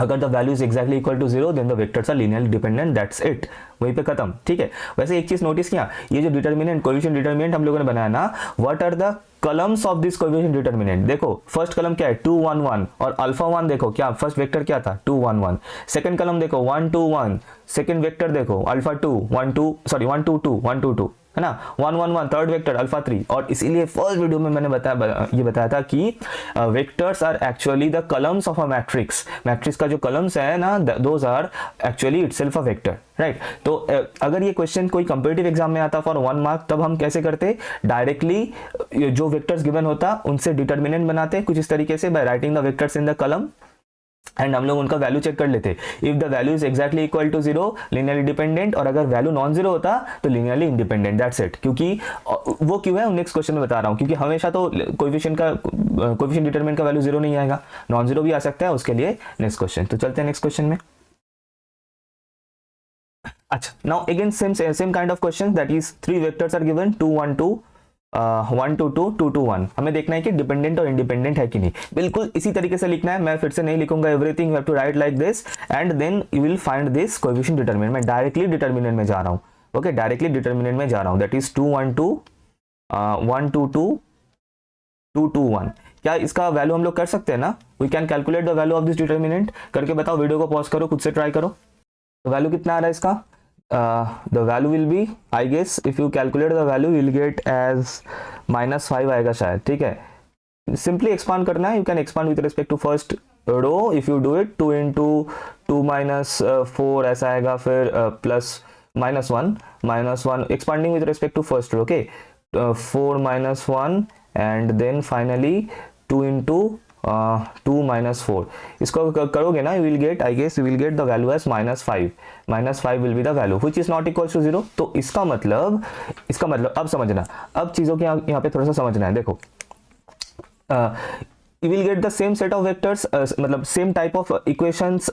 अगर the value is exactly equal to zero then the vectors are linearly dependent, that's it, वहीं पे खत्म. ठीक है, वैसे एक चीज नोटिस किया, ये जो डिटरमिनेंट कोएफिशिएंट डिटरमिनेंट हम लोगों ने बनाया ना, what are the columns of this coefficient determinant. देखो फर्स्ट कलम क्या है 2 1 1, और अल्फा 1 देखो क्या फर्स्ट वेक्टर क्या था 2 1 1. सेकंड कलम देखो 1 2 1, सेकंड वेक्टर देखो अल्फा 2 1 2 सॉरी 1 2 2 1 2 2 है ना, 1 1 1 थर्ड वेक्टर अल्फा 3. और इसीलिए फर्स्ट वीडियो में मैंने बताया था कि vectors are actually the columns of a matrix. Matrix का जो कलम्स है ना, those are actually itself a vector, right. तो अगर ये क्वेश्चन कोई कंपटीटिव एग्जाम में आता फॉर 1 मार्क, तब हम कैसे करते, डायरेक्टली जो वेक्टर्स गिवन होता उनसे डिटरमिनेंट बनाते कुछ इस तरीके से, by writing the vectors in the column, and हम लोग उनका वैल्यू चेक कर लेते. If the value is exactly equal to zero linearly dependent, और अगर वैल्यू नॉन जीरो होता तो लिनियरली इंडिपेंडेंट, दैट्स इट. क्योंकि वो क्यों है नेक्स्ट क्वेश्चन में बता रहा हूं, क्योंकि हमेशा तो कोएफिशिएंट डिटरमिनेंट का वैल्यू जीरो नहीं आएगा, नॉन जीरो भी आ सकता है, उसके लिए नेक्स्ट क्वेश्चन. तो चलते हैं नेक्स्ट क्वेश्चन में. अच्छा, now again same kind of question, that is 3 vectors are given 2 1 2 1 2 2 2 2 1. हमें देखना है कि डिपेंडेंट और इंडिपेंडेंट है कि नहीं. बिल्कुल इसी तरीके से लिखना है, मैं फिर से नहीं लिखूंगा everything, you have to write like this and then you will find this coefficient determinant. मैं डायरेक्टली डिटरमिनेंट में जा रहा हूं, ओके, डायरेक्टली डिटरमिनेंट में जा रहा हूं, दैट इज 2 1 2 1 2 2 2 2 1. क्या इसका वैल्यू हम लोग कर सकते हैं ना, we can calculate the value of this determinant. करके बताओ, वीडियो को पॉज करो, खुद से ट्राई करो. तो वैल्यू कितना आ रहा है इसका, the value will be, I guess if you calculate the value you will get as -5 आएगा शायद. ठीक है, simply expand करना है, you can expand with respect to first row. if you do it 2 into 2 minus 4 ऐसा आएगा, फिर plus -1 expanding with respect to first row, okay, 4 minus 1 and then finally 2 into 2 minus 4. इसको करोगे ना, you will get, I guess you will get the value as -5. -5 will be the value which is not equal to 0. तो इसका मतलब अब समझना, अब चीजों के यहाँ पे थोड़ा सा समझना है. देखो you will get the same set of vectors, मतलब same type of equations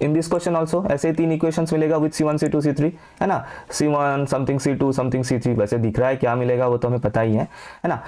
in this question also. ऐसे 3 equations मिलेगा with C1 C2 C3, है ना, C1 something C2 something C3 वैसे दिख रहा है, क्या मिलेगा वो तो हमें पता ही है ना.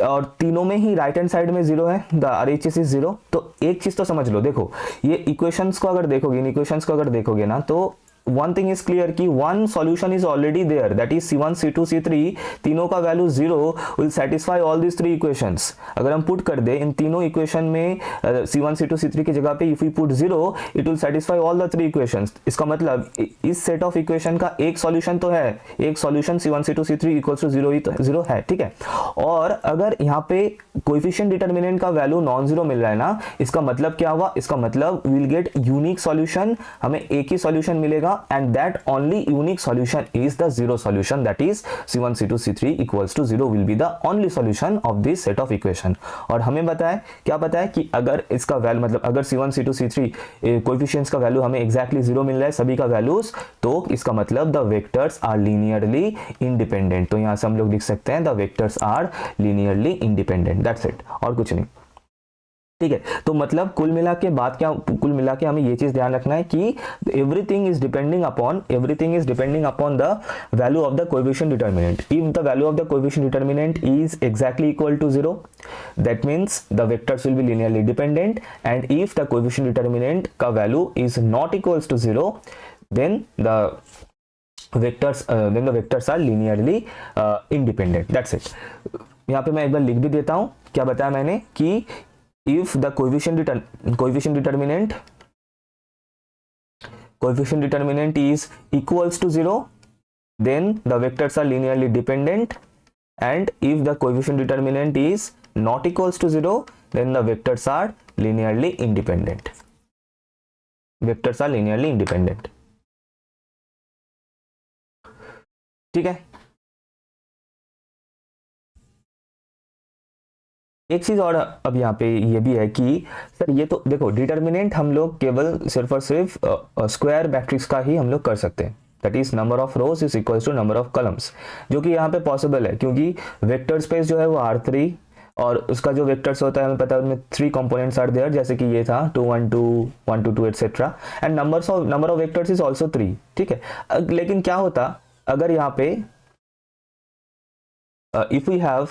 और तीनों में ही राइट हैंड साइड में 0 है, द RHS इज 0. तो एक चीज तो समझ लो, देखो ये इक्वेशंस को अगर देखोगे, इन इक्वेशंस को अगर देखोगे ना, तो वन थिंग इज क्लियर कि one solution is already there, that is C1 C2 C3, तीनों का value 0 will satisfy all this three equations. अगर हम पुट कर दे इन तीनों इक्वेशन में C1 C2 C3 की जगह पे if we put 0 it will satisfy all the three equations. इसका मतलब इस सेट ऑफ इक्वेशन का एक सॉल्यूशन तो है, एक solution C1 C2 C3 equals to 0 ही तो 0 है, ठीक है। और अगर यहाँ पे कोएफिशिएंट डिटरमिनेंट का वैल्यू नॉन जीरो मिल रहा है ना, इसका मतलब क्या हुआ, इसका मतलब we will get unique solution, हमें एक ही सॉल्यूशन मिलेगा and that only unique solution is the zero solution, that is C1 C2 C3 equals to 0 will be the only solution of this set of equation. और हमें बताया क्या पता है कि अगर इसका वैल्यू मतलब अगर C1 C2 C3 कोएफिशिएंट्स का वैल्यू हमें एग्जैक्टली 0 मिल रहा है सभी का वैल्यूज, तो इसका मतलब the vectors are linearly independent. तो यहां से हम लोग लिख सकते हैं the vectors are linearly independent, that's it, और कुछ नहीं, ठीक है। तो मतलब कुल मिला के बात क्या, कुल मिला के हमें ये चीज ध्यान रखना है कि everything is depending upon the value of the coefficient determinant. If the value of the coefficient determinant is exactly equal to 0, that means the vectors will be linearly dependent, and if the coefficient determinant का value is not equals to 0, then the vectors are linearly independent, that's it। यहाँ पे मैं एक बार लिख भी देता हूँ, क्या बताया मैंने कि if the coefficient determinant is equals to 0, then the vectors are linearly dependent, and if the coefficient determinant is not equals to 0, then the vectors are linearly independent, ठीक है। एक चीज और अब यहाँ पे ये भी है कि सर ये तो देखो डिटर्मिनेंट हम लोग केवल सिर्फ और सिर्फ स्क्वायर मैट्रिक्स का ही हम लोग कर सकते हैं, that is number of rows is equals to number of columns, जो कि यहाँ पे पॉसिबल है क्योंकि वेक्टर स्पेस जो है वो R3 और उसका जो वेक्टर्स होता है हमें पता है उनमें 3 कंपोनेंट्स आर देयर, जैसे कि ये था 2 1 2 1 2 2 etcetera, and number of vectors is also 3, ठीक है। लेकिन क्या होता अगर यहाँ पे इफ वी हैव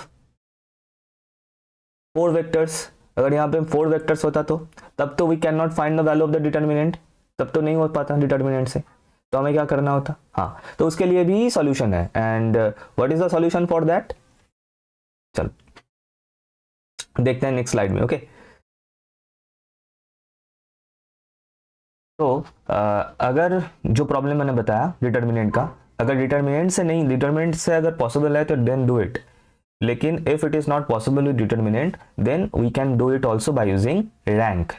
4 वेक्टर्स, अगर यहाँ पे 4 वेक्टर्स होता तो तब तो we can not find the value of the determinant, तब तो नहीं हो पाता डिटरमिनेंट से, तो हमें क्या करना होता, हाँ तो उसके लिए भी सॉल्यूशन है। And what is the solution for that, चलो देखते हैं नेक्स्ट स्लाइड में, ओके। तो अगर जो प्रॉब्लम मैंने बताया डिटरमिनेंट का, अगर डिटरमिनेंट से अगर पॉसिबल है तो देन डू इट, लेकिन if it is not possible with determinant then we can do it also by using rank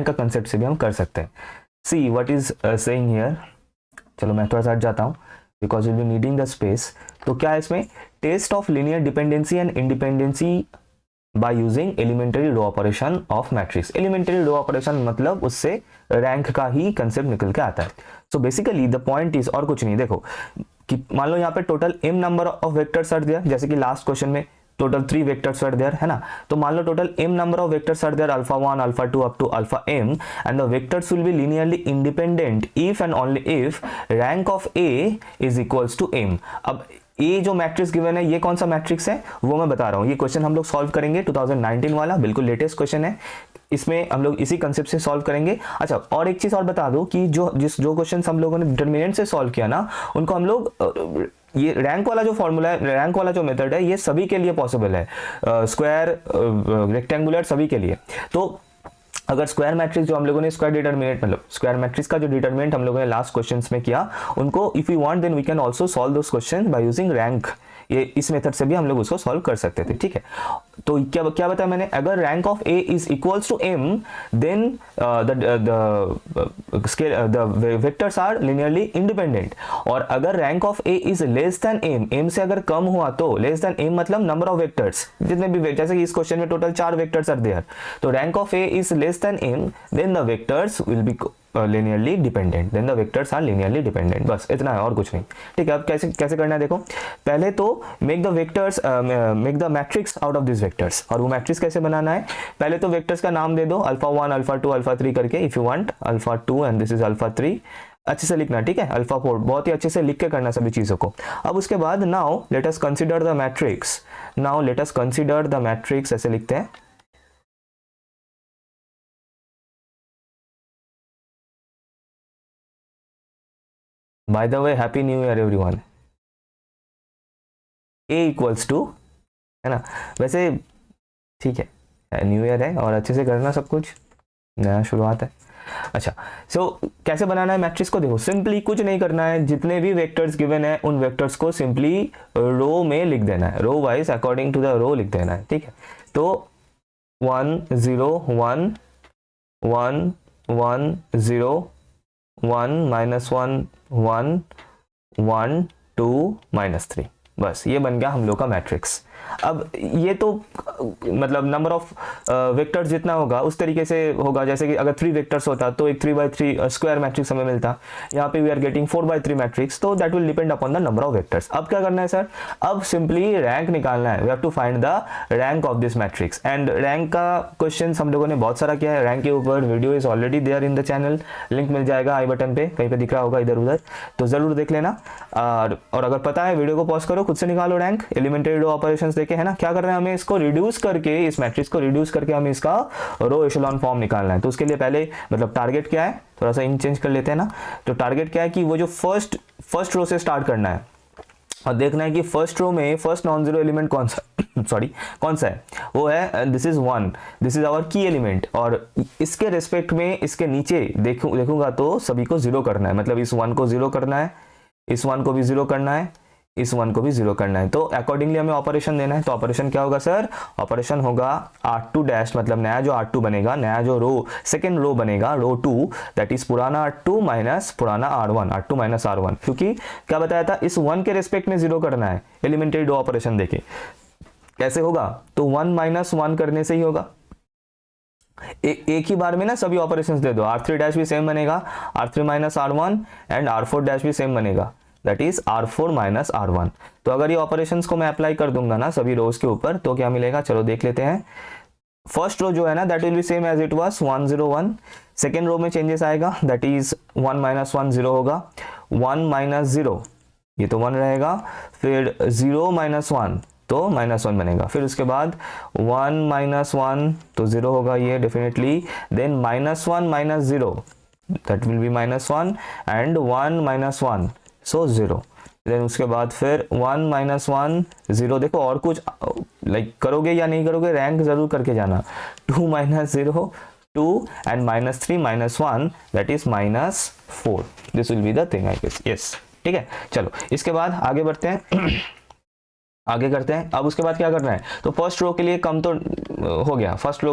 का कंसेप्ट से भी हम कर सकते हैं। see what is saying here, चलो मैं थोड़ा सा हट जाता हूँ because we'll be needing the space। तो क्या है इसमें, test of linear dependency and independency by using elementary row operation of matrix। elementary row operation मतलब उससे रैंक का ही कंसेप्ट निकल के आता है। so basically the point is, और कुछ नहीं, देखो कि मान लो यहाँ पे total m number of vectors are there, जैसे कि लास्ट क्वेश्चन में टोटल 3 वेक्टर्स आर देयर, है ना। तो मान लो total m number of vectors are there alpha 1 alpha 2 up to alpha m, and the vectors will be linearly independent if and only if rank of a is equals to m। अब ये जो matrix given है ये कौन सा matrix है वो मैं बता रहा हूँ, ये क्वेश्चन हम लोग सॉल्व करेंगे 2019 वाला, बिल्कुल लेटेस्ट क्वेश्चन है, इसमें हम लोग इसी कंसेप्ट से सॉल्व करेंगे। अच्छा और एक चीज और बता दूं कि जो क्वेश्चन हम लोगों ने डिटरमिनेंट से सॉल्व किया ना, उनको हम लोग ये रैंक वाला जो फॉर्मूला है, रैंक वाला जो मेथड है, ये सभी के लिए पॉसिबल है, स्क्वायर रेक्टेंगुलर सभी के लिए। तो अगर स्क्वायर मैट्रिक्स जो हम लोगों ने स्क्वायर डिटरमिनेंट मतलब स्क्वायर मैट्रिक्स का जो डिटरमिनेंट हम लोगों ने लास्ट क्वेश्चंस में किया, उनको if you want then we can also solve those questions by using rank, ये इस मेथड से भी हम लोग उसको सॉल्व कर सकते थे, ठीक है। तो क्या बताया मैंने, अगर rank of A is equals to m then the vectors are linearly independent, और अगर rank of A is less than m से अगर कम हुआ तो लेस देन m मतलब नंबर ऑफ वेक्टर्स जितने भी, जैसे कि इस क्वेश्चन में टोटल 4 वेक्टर्स आर देयर, तो rank of A is less than m then the vectors will be linearly dependent, then the vectors are linearly dependent, बस इतना है और कुछ नहीं, ठीक है। अब कैसे करना है देखो, पहले तो make the matrix out of these vectors, और वो मैट्रिक्स कैसे बनाना है, पहले तो वेक्टर्स का नाम दे दो अल्फा 1 अल्फा 2 अल्फा 3 करके, if you want alpha 2 and this is alpha 3, अच्छे से लिखना, ठीक है, अल्फा 4 बहुत ही अच्छे से लिख के करना सभी चीजों को। अब उसके बाद now let us consider the matrix, ऐसे लिखते हैं by the way happy new year everyone. A equals to, है ना, वैसे ठीक है, न्यू ईयर है और अच्छे से करना सब कुछ, नया शुरुआत है। अच्छा, सो कैसे बनाना है मैट्रिक्स को, देखो सिंपली कुछ नहीं करना है, जितने भी वेक्टर्स गिवन है उन वेक्टर्स को सिंपली रो में लिख देना है, row wise according to the row लिख देना है, ठीक है। तो 1 0 1 1 1 0 1 -1 1 1 2 -3, बस ये बन गया हम लोग का मैट्रिक्स। अब ये तो मतलब नंबर ऑफ वेक्टर्स जितना होगा उस तरीके से होगा, जैसे कि अगर 3 वेक्टर्स होता तो एक 3x3 स्क्वायर मैट्रिक्स हमें मिलता, यहाँ पे we are getting 4x3 matrix, तो that will depend upon the number of vectors. अब क्या करना है सर, अब सिंपली रैंक निकालना है, we have to find the rank of this matrix. And rank का क्वेश्चन हम लोगों ने बहुत सारा किया है, रैंक के ऊपर video is already there in the channel, link मिल जाएगा आई बटन पे, कहीं पे दिख रहा होगा इधर उधर, तो जरूर देख लेना। और अगर पता है वीडियो को पॉज करो, खुद से निकालो रैंक, एलिमेंट्री रो ऑपरेशंस देखे, है ना। क्या करना है हमें, इसको रिड्यूस करके, इस मैट्रिक्स को रिड्यूस करके हमें इसका रो एशेलॉन फॉर्म निकालना है। तो उसके लिए पहले मतलब टारगेट क्या है, थोड़ा सा इन चेंज कर लेते हैं ना, तो टारगेट क्या है कि वो जो फर्स्ट रो से स्टार्ट करना है और देखना है कि फर्स्ट रो में फर्स्ट नॉन जीरो एलिमेंट कौन सा सॉरी कौन सा है, वो है this is 1, this is our key element, और इसके रिस्पेक्ट में इसके नीचे देखूंगा तो सभी को जीरो करना है, मतलब इस 1 को जीरो करना है, इस 1 को भी जीरो करना है, इस 1 को भी जीरो करना है। तो अकॉर्डिंगली हमें ऑपरेशन देना है। तो ऑपरेशन क्या होगा सर, ऑपरेशन होगा R2 डैश, मतलब नया जो R2 बनेगा, नया जो रो सेकेंड रो बनेगा, रो 2, दैट इज पुराना R2 माइनस पुराना R1, R2 माइनस R1, क्योंकि क्या बताया था, इस 1 के रेस्पेक्ट में जीरो करना है, एलिमेंट्री दो ऑपरेशन देके कैसे होगा, तो 1 माइनस 1 करने से ही होगा। एक ही बार में ना सभी ऑपरेशंस दे दो, R3 डैश भी सेम बनेगा, R3 minus R1, and R4 dash भी सेम बनेगा, that is R4 minus R1। तो अगर ये ऑपरेशंस को मैं अप्लाई कर दूंगा ना सभी रोज के ऊपर, तो क्या मिलेगा, चलो देख लेते हैं। फर्स्ट रो जो है ना that will be same as it was 1 0 1, second row में चेंजेस आएगा, दैट इज 1 माइनस 1 0 होगा, 1 माइनस 0 ये तो 1 रहेगा, फिर 0 माइनस 1 तो -1 बनेगा, फिर उसके बाद 1 माइनस 1 तो 0 होगा ये definitely, then -1 minus 0 that will be -1, and 1 minus 1 so 0, देन उसके बाद फिर 1 माइनस 1 0, देखो और कुछ लाइक करोगे या नहीं करोगे, रैंक जरूर करके जाना, 2 minus 0 2 and -3 minus 1 that is -4, this will be the thing I guess, yes ठीक है। चलो इसके बाद आगे बढ़ते हैं आगे करते हैं। अब उसके बाद क्या करना है, तो फर्स्ट रो के लिए कम तो हो गया, फर्स्ट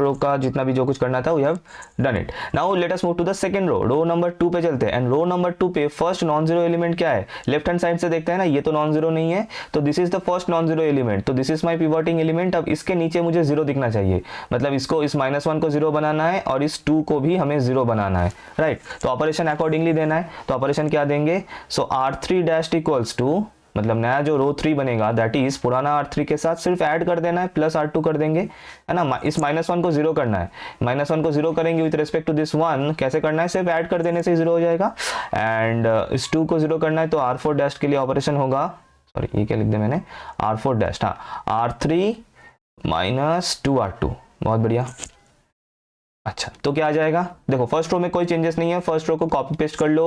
रो का जितना भी जो कुछ करना था we have done it. Now let us move to the second row number 2 पे चलते हैं, एंड रो नंबर 2 पे फर्स्ट नॉन जीरो एलिमेंट क्या है, लेफ्ट हैंड साइड से देखते हैं ना, ये तो नॉन जीरो नहीं है, तो this is the first non zero element, तो this is my pivoting element. अब इसके नीचे मुझे जीरो दिखना चाहिए, मतलब इसको इस -1 को जीरो बनाना है और इस 2 को भी हमें जीरो बनाना है, राइट। तो ऑपरेशन अकॉर्डिंगली देना है, तो ऑपरेशन क्या देंगे, सो R3 डैश इक्वल्स टू, मतलब नया जो रो 3 बनेगा दैट इज पुराना R3 के साथ सिर्फ ऐड कर देना है, प्लस R2 कर देंगे, है ना। इस -1 को जीरो करना है, -1 को जीरो करेंगे विद रिस्पेक्ट टू दिस 1, कैसे करना है, सिर्फ ऐड कर देने से जीरो हो जाएगा, एंड इस 2 को जीरो करना है, तो R4 डैश के लिए ऑपरेशन होगा, सॉरी ये क्या लिख दिया मैंने, R4 डैश, हाँ R3 माइनस 2R2, बहुत बढ़िया। अच्छा तो क्या आ जाएगा, देखो फर्स्ट रो में कोई चेंजेस नहीं है, फर्स्ट रो को कॉपी पेस्ट कर लो,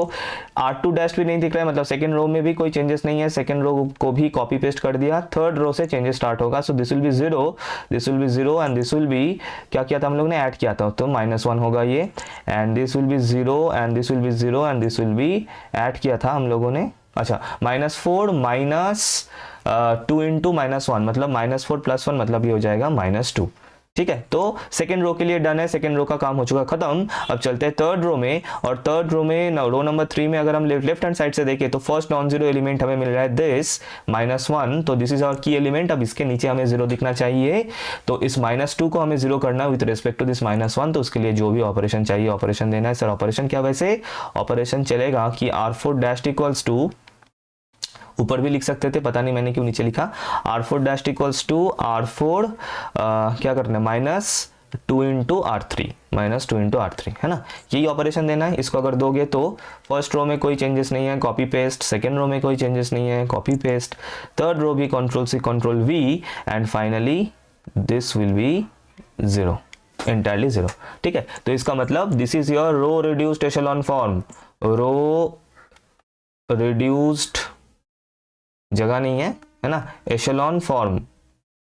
R2 डैश भी नहीं दिख रहा है, मतलब सेकंड रो में भी कोई चेंजेस नहीं है, सेकंड रो को भी कॉपी पेस्ट कर दिया, थर्ड रो से चेंजेस स्टार्ट होगा, सो दिस विल बी 0, दिस will be 0 and this will B, क्या किया था हम लोग ने, ऐड किया था, तो -1 होगा ये, and this will be 0 and this will be 0 and this will B, add किया था हम लोगों ने, अच्छा -4 माइनस 2 इंटू -1, मतलब -4 + 1 मतलब ये हो जाएगा -2, ठीक है। तो सेकंड रो के लिए डन है, सेकंड रो का काम हो चुका खत्म। अब चलते हैं थर्ड रो में, और थर्ड रो में रो नंबर 3 में अगर हम लेफ्ट हैंड साइड से देखें तो फर्स्ट नॉन जीरो एलिमेंट हमें मिल रहा है दिस -1, तो this is our key element. अब इसके नीचे हमें जीरो दिखना चाहिए, तो इस -2 को हमें जीरो करना विद रिस्पेक्ट टू दिस -1, तो उसके लिए जो भी ऑपरेशन चाहिए ऑपरेशन देना है। सर ऑपरेशन क्या, वैसे ऑपरेशन चलेगा कि R4 डैश इक्वल्स टू, ऊपर भी लिख सकते थे, पता नहीं मैंने क्यों नीचे लिखा, R4 dash equals to R4 क्या करना है, -2 इंटू R3, -2 इंटू R3, है ना, यही ऑपरेशन देना है। इसको अगर दोगे तो फर्स्ट रो में कोई चेंजेस नहीं है, कॉपी पेस्ट, सेकेंड रो में कोई चेंजेस नहीं है, कॉपी पेस्ट, थर्ड रो भी Ctrl+C Ctrl+V, and finally this will be 0, entirely 0, ठीक है। तो इसका मतलब this is your row reduced echelon form, row reduced, जगह नहीं है ना, एशेलॉन फॉर्म,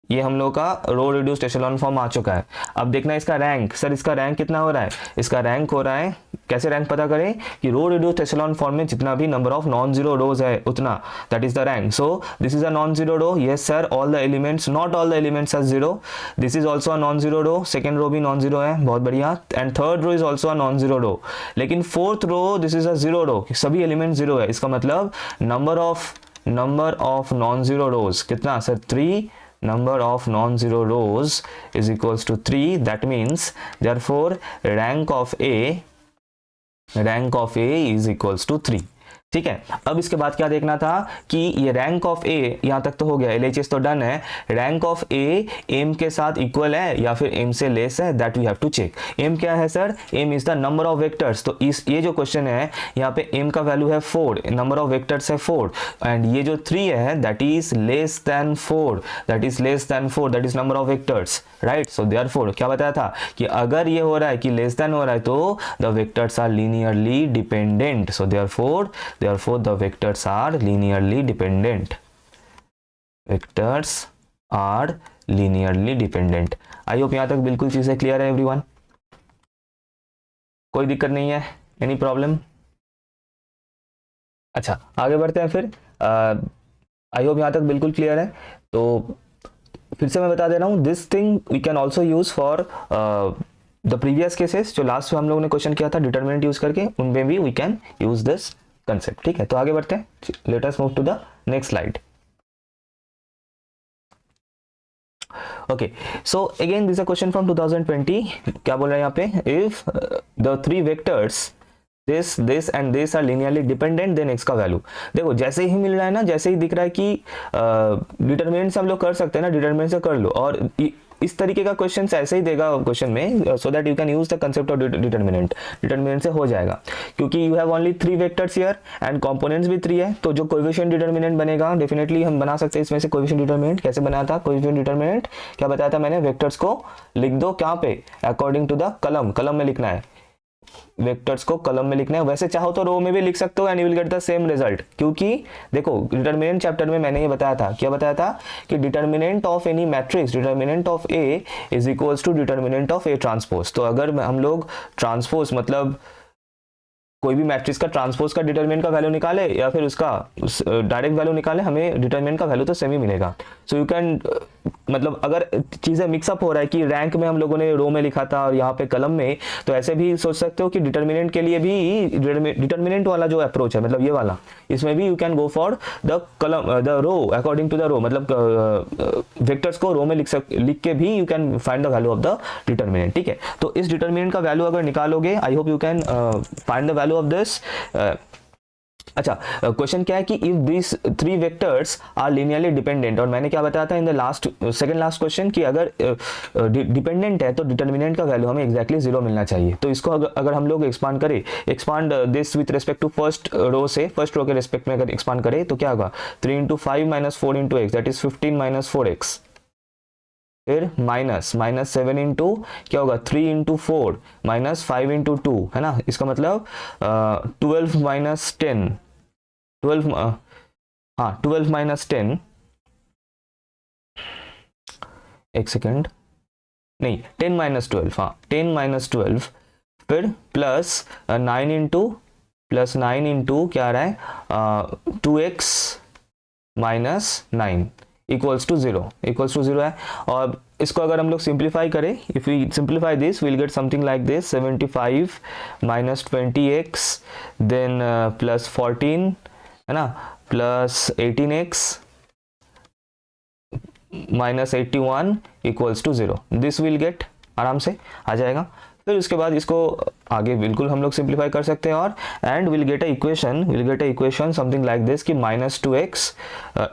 ये हम लोग का रो रिड्यूस्ड एशेलॉन फॉर्म आ चुका है। अब देखना इसका रैंक, सर इसका रैंक कितना हो रहा है, इसका रैंक हो रहा है, कैसे रैंक पता करें कि रो रिड्यूस्ड एशेलॉन फॉर्म में जितना भी number of non zero rows है उतना, that is the rank. So this is a non zero row, yes sir, all the elements, not all the elements are zero, this is also a non zero row, second row भी non zero है, बहुत बढ़िया, and third row is also a non zero row, लेकिन fourth row this is a zero row, सभी element zero है, इसका मतलब number of non zero रोज कितना sir, 3, number of non-zero rows is equals to 3, that means therefore rank of A is equals to 3। ठीक है, अब इसके बाद क्या देखना था कि ये रैंक ऑफ ए, यहां तक तो हो गया, LHS तो डन है, रैंक ऑफ ए एम के साथ इक्वल है या फिर एम से लेस है, that we have to check. M क्या है sir, m is the number of vectors, तो इस ये जो क्वेश्चन है यहाँ पे एम का वैल्यू है 4, नंबर ऑफ वेक्टर्स है 4, एंड ये जो 3 है that is less then 4, that is less then 4, that is number of vectors, right. So therefore क्या बताया था कि अगर ये हो रहा है कि लेस देन हो रहा है तो the vectors are linearly dependent, so therefore the vectors are linearly dependent, vectors are linearly dependent। I hope यहां तक बिल्कुल चीजें क्लियर है एवरीवन, कोई दिक्कत नहीं है, एनी प्रॉब्लम। अच्छा आगे बढ़ते हैं फिर, आई होप यहां तक बिल्कुल क्लियर है। तो फिर से मैं बता दे रहा हूं, this thing we can also use for the previous cases, जो लास्ट में हम लोगों ने क्वेश्चन किया था डिटरमिनेंट यूज करके, उनमें भी we can use this concept. ठीक है, तो आगे बढ़ते हैं, let us move to the next slide. Okay, so again this a question from 2020, क्या बोल रहा है यहाँ पे, if the 3 vectors this and this are linearly dependent, then x का वैल्यू। देखो जैसे ही मिल रहा है ना, जैसे ही दिख रहा है कि डिटरमिनेंट से हम लोग कर सकते हैं ना, डिटरमिनेंट से कर लो, और इस तरीके का क्वेश्चन ऐसे ही देगा क्वेश्चन में, so that you can use the concept of determinant से हो जाएगा, क्योंकि you have only 3 vectors here and components भी 3 है, तो जो कोएफिशिएंट डिटरमिनेंट बनेगा डेफिनेटली हम बना सकते हैं इसमें से। कोएफिशिएंट डिटरमिनेंट कैसे बनाया था, कोएफिशिएंट डिटरमिनेंट क्या बताया था मैंने, वेक्टर्स को लिख दो क्या पे, अकॉर्डिंग टू द कलम में लिखना है, वेक्टर्स को कॉलम में लिखना है, वैसे चाहो तो रो में भी लिख सकते हो and you will get the same result, क्योंकि देखो डिटरमिनेंट चैप्टर में मैंने ये बताया था, क्या बताया था कि determinant of any matrix, determinant of A is equals to determinant of A transpose. तो अगर हम लोग ट्रांसपोज मतलब कोई भी मैट्रिक्स का ट्रांसपोज का डिटरमिनेंट का वैल्यू निकाले या फिर उसका डायरेक्ट वैल्यू निकाले, हमें डिटरमिनेंट का वैल्यू तो सेम ही मिलेगा। सो यू कैन मतलब अगर चीज़ें मिक्सअप हो रहा है कि रैंक में हम लोगों ने रो में लिखा था और यहाँ पे कलम में, तो ऐसे भी सोच सकते हो कि डिटरमिनेंट के लिए भी डिटरमिनेंट वाला जो अप्रोच है, मतलब ये वाला, इसमें भी you can go for the column the row according to the row, मतलब वेक्टर्स को रो में लिख के भी you can find the value of the determinant. ठीक है, तो इस डिटरमिनेंट का वैल्यू अगर निकालोगे, I hope you can find the value of this. अच्छा क्वेश्चन क्या है कि if this 3 vectors are linearly dependent, और मैंने क्या बताया था in the last second last question कि अगर डिपेंडेंट है तो डिटरमिनेंट का वैल्यू हमें एग्जैक्टली 0 मिलना चाहिए। तो इसको अगर हम लोग एक्सपांड करें, expand this with respect to first row से, फर्स्ट रो के रिस्पेक्ट में अगर एक्सपांड करें तो क्या होगा, 3 × 5 - 4 × x, दैट इज 15 - 4x, फिर माइनस 7 इंटू क्या होगा 3 × 4 -5 × 2, है ना, इसका मतलब 12 - 10, 12 हाँ 12 - 10, एक सेकेंड, नहीं 10 - 12, हाँ 10 - 12, फिर प्लस 9 इंटू क्या आ रहा है 2x - 9 इक्वल्स टू 0 है। और इसको अगर हम लोग सिंप्लीफाई करें, if we simplify this will get something like this, 75 - 20x, then plus 14, है ना, प्लस 18x - 81 इक्वल्स टू 0, दिस विल गेट, आराम से आ जाएगा। फिर उसके बाद इसको आगे बिल्कुल हम लोग सिंप्लीफाई कर सकते हैं, और and will get a equation something like this कि -2x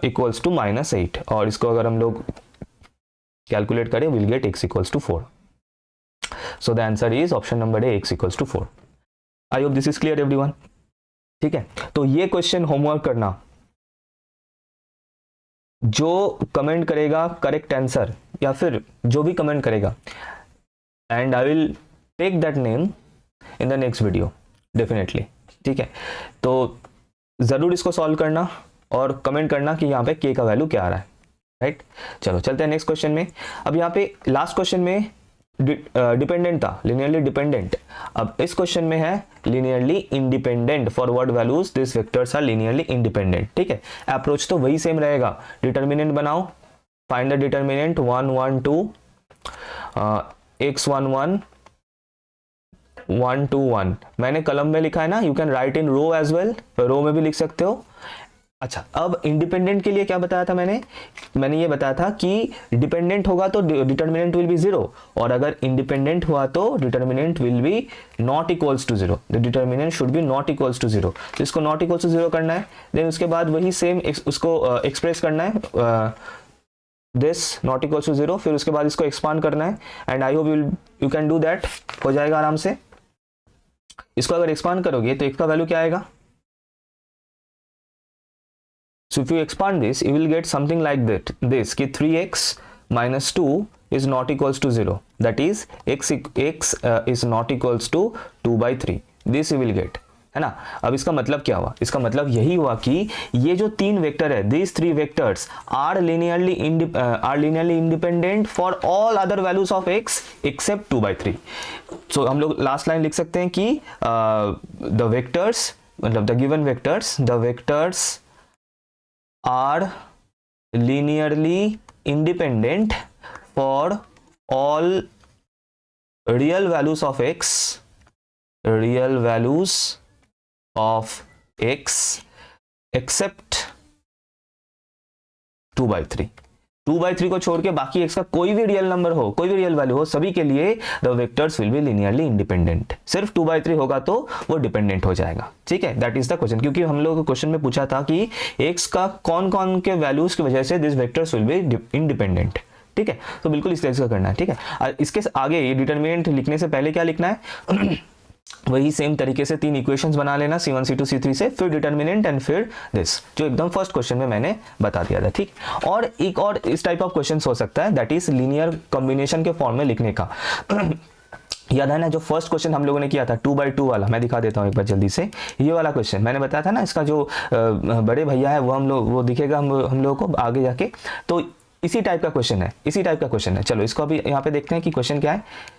इक्वल्स टू -8, और इसको अगर हम लोग कैलकुलेट करें will get x equals to 4। So the answer is option number A, x equals to 4। I hope this is clear everyone. ठीक है, तो ये क्वेश्चन होमवर्क करना, जो कमेंट करेगा करेक्ट आंसर या फिर जो भी कमेंट करेगा, and I will take that name in the next video definitely. ठीक है, तो ज़रूर इसको सॉल्व करना और कमेंट करना कि यहाँ पे k का वैल्यू क्या आ रहा है, राइट। चलो चलते हैं नेक्स्ट क्वेश्चन में। अब यहाँ पे लास्ट क्वेश्चन में डिपेंडेंट था, लिनियरली डिपेंडेंट। अब इस क्वेश्चन में है linearly independent. For what values this vectors are linearly independent. ठीक है, अप्रोच तो वही सेम रहेगा। डिटर्मिनेंट बनाओ, फाइंड द डिटर्मिनेंट 1 1 2 x11 1 2 1। मैंने कलम में लिखा है ना, you can write in row as well, row में भी लिख सकते हो। अच्छा, अब इंडिपेंडेंट के लिए क्या बताया था मैंने ये बताया था कि डिपेंडेंट होगा तो डिटर्मिनेंट विल बी 0, और अगर इंडिपेंडेंट हुआ तो determinant will be not equals to 0। The determinant should be not equals to 0। तो इसको नॉट इक्वल्स टू 0 करना है, देन उसके बाद वही सेम उसको एक्सप्रेस करना है, दिस नॉट इक्वल्स टू 0, फिर उसके बाद इसको एक्सपांड करना है, and I hope you can do that, हो जाएगा आराम से। इसको अगर एक्सपांड करोगे तो x का वैल्यू क्या आएगा? So if you expand this, you will get something like that. This कि 3x minus 2 is not equals to 0. That is x is not equals to 2 by 3. This you will get, है ना। अब इसका मतलब क्या हुआ? इसका मतलब यही हुआ कि ये जो तीन वेक्टर है, these three vectors are linearly independent for all other values of x except 2 by 3. So हम लोग लास्ट लाइन लिख सकते हैं कि the vectors, मतलब the given vectors are linearly independent for all real values of x except 2 by 3। 2 by 3 को छोड़ के बाकी x का कोई भी रियल नंबर हो, कोई भी रियल वैल्यू हो, सभी के लिए the vectors will be linearly independent. सिर्फ 2 by 3 होगा तो वो डिपेंडेंट हो जाएगा। ठीक है, दैट इज द क्वेश्चन। क्योंकि हम लोग क्वेश्चन में पूछा था कि x का कौन कौन के वैल्यूज की वजह से this vectors will be independent. ठीक है, तो बिल्कुल इस तरह का करना है। ठीक है, इसके आगे ये डिटर्मिनेंट लिखने से पहले क्या लिखना है? वही सेम तरीके से तीन इक्वेशंस बना लेना, C1 C2 C3 से, फिर डिटर्मिनेंट एंड फिर दिस, जो एकदम फर्स्ट क्वेश्चन में मैंने बता दिया था। ठीक, और एक और इस टाइप ऑफ क्वेश्चन हो सकता है, दैट इज लीनियर कॉम्बिनेशन के फॉर्म में लिखने का। याद है ना जो फर्स्ट क्वेश्चन हम लोगों ने किया था 2 by 2 वाला, मैं दिखा देता हूँ एक बार जल्दी से। ये वाला क्वेश्चन मैंने बताया था ना, इसका जो बड़े भैया है वो दिखेगा हम लोगों को आगे जाके। तो इसी टाइप का क्वेश्चन है। चलो इसको अभी यहाँ पे देखते हैं कि क्वेश्चन क्या है।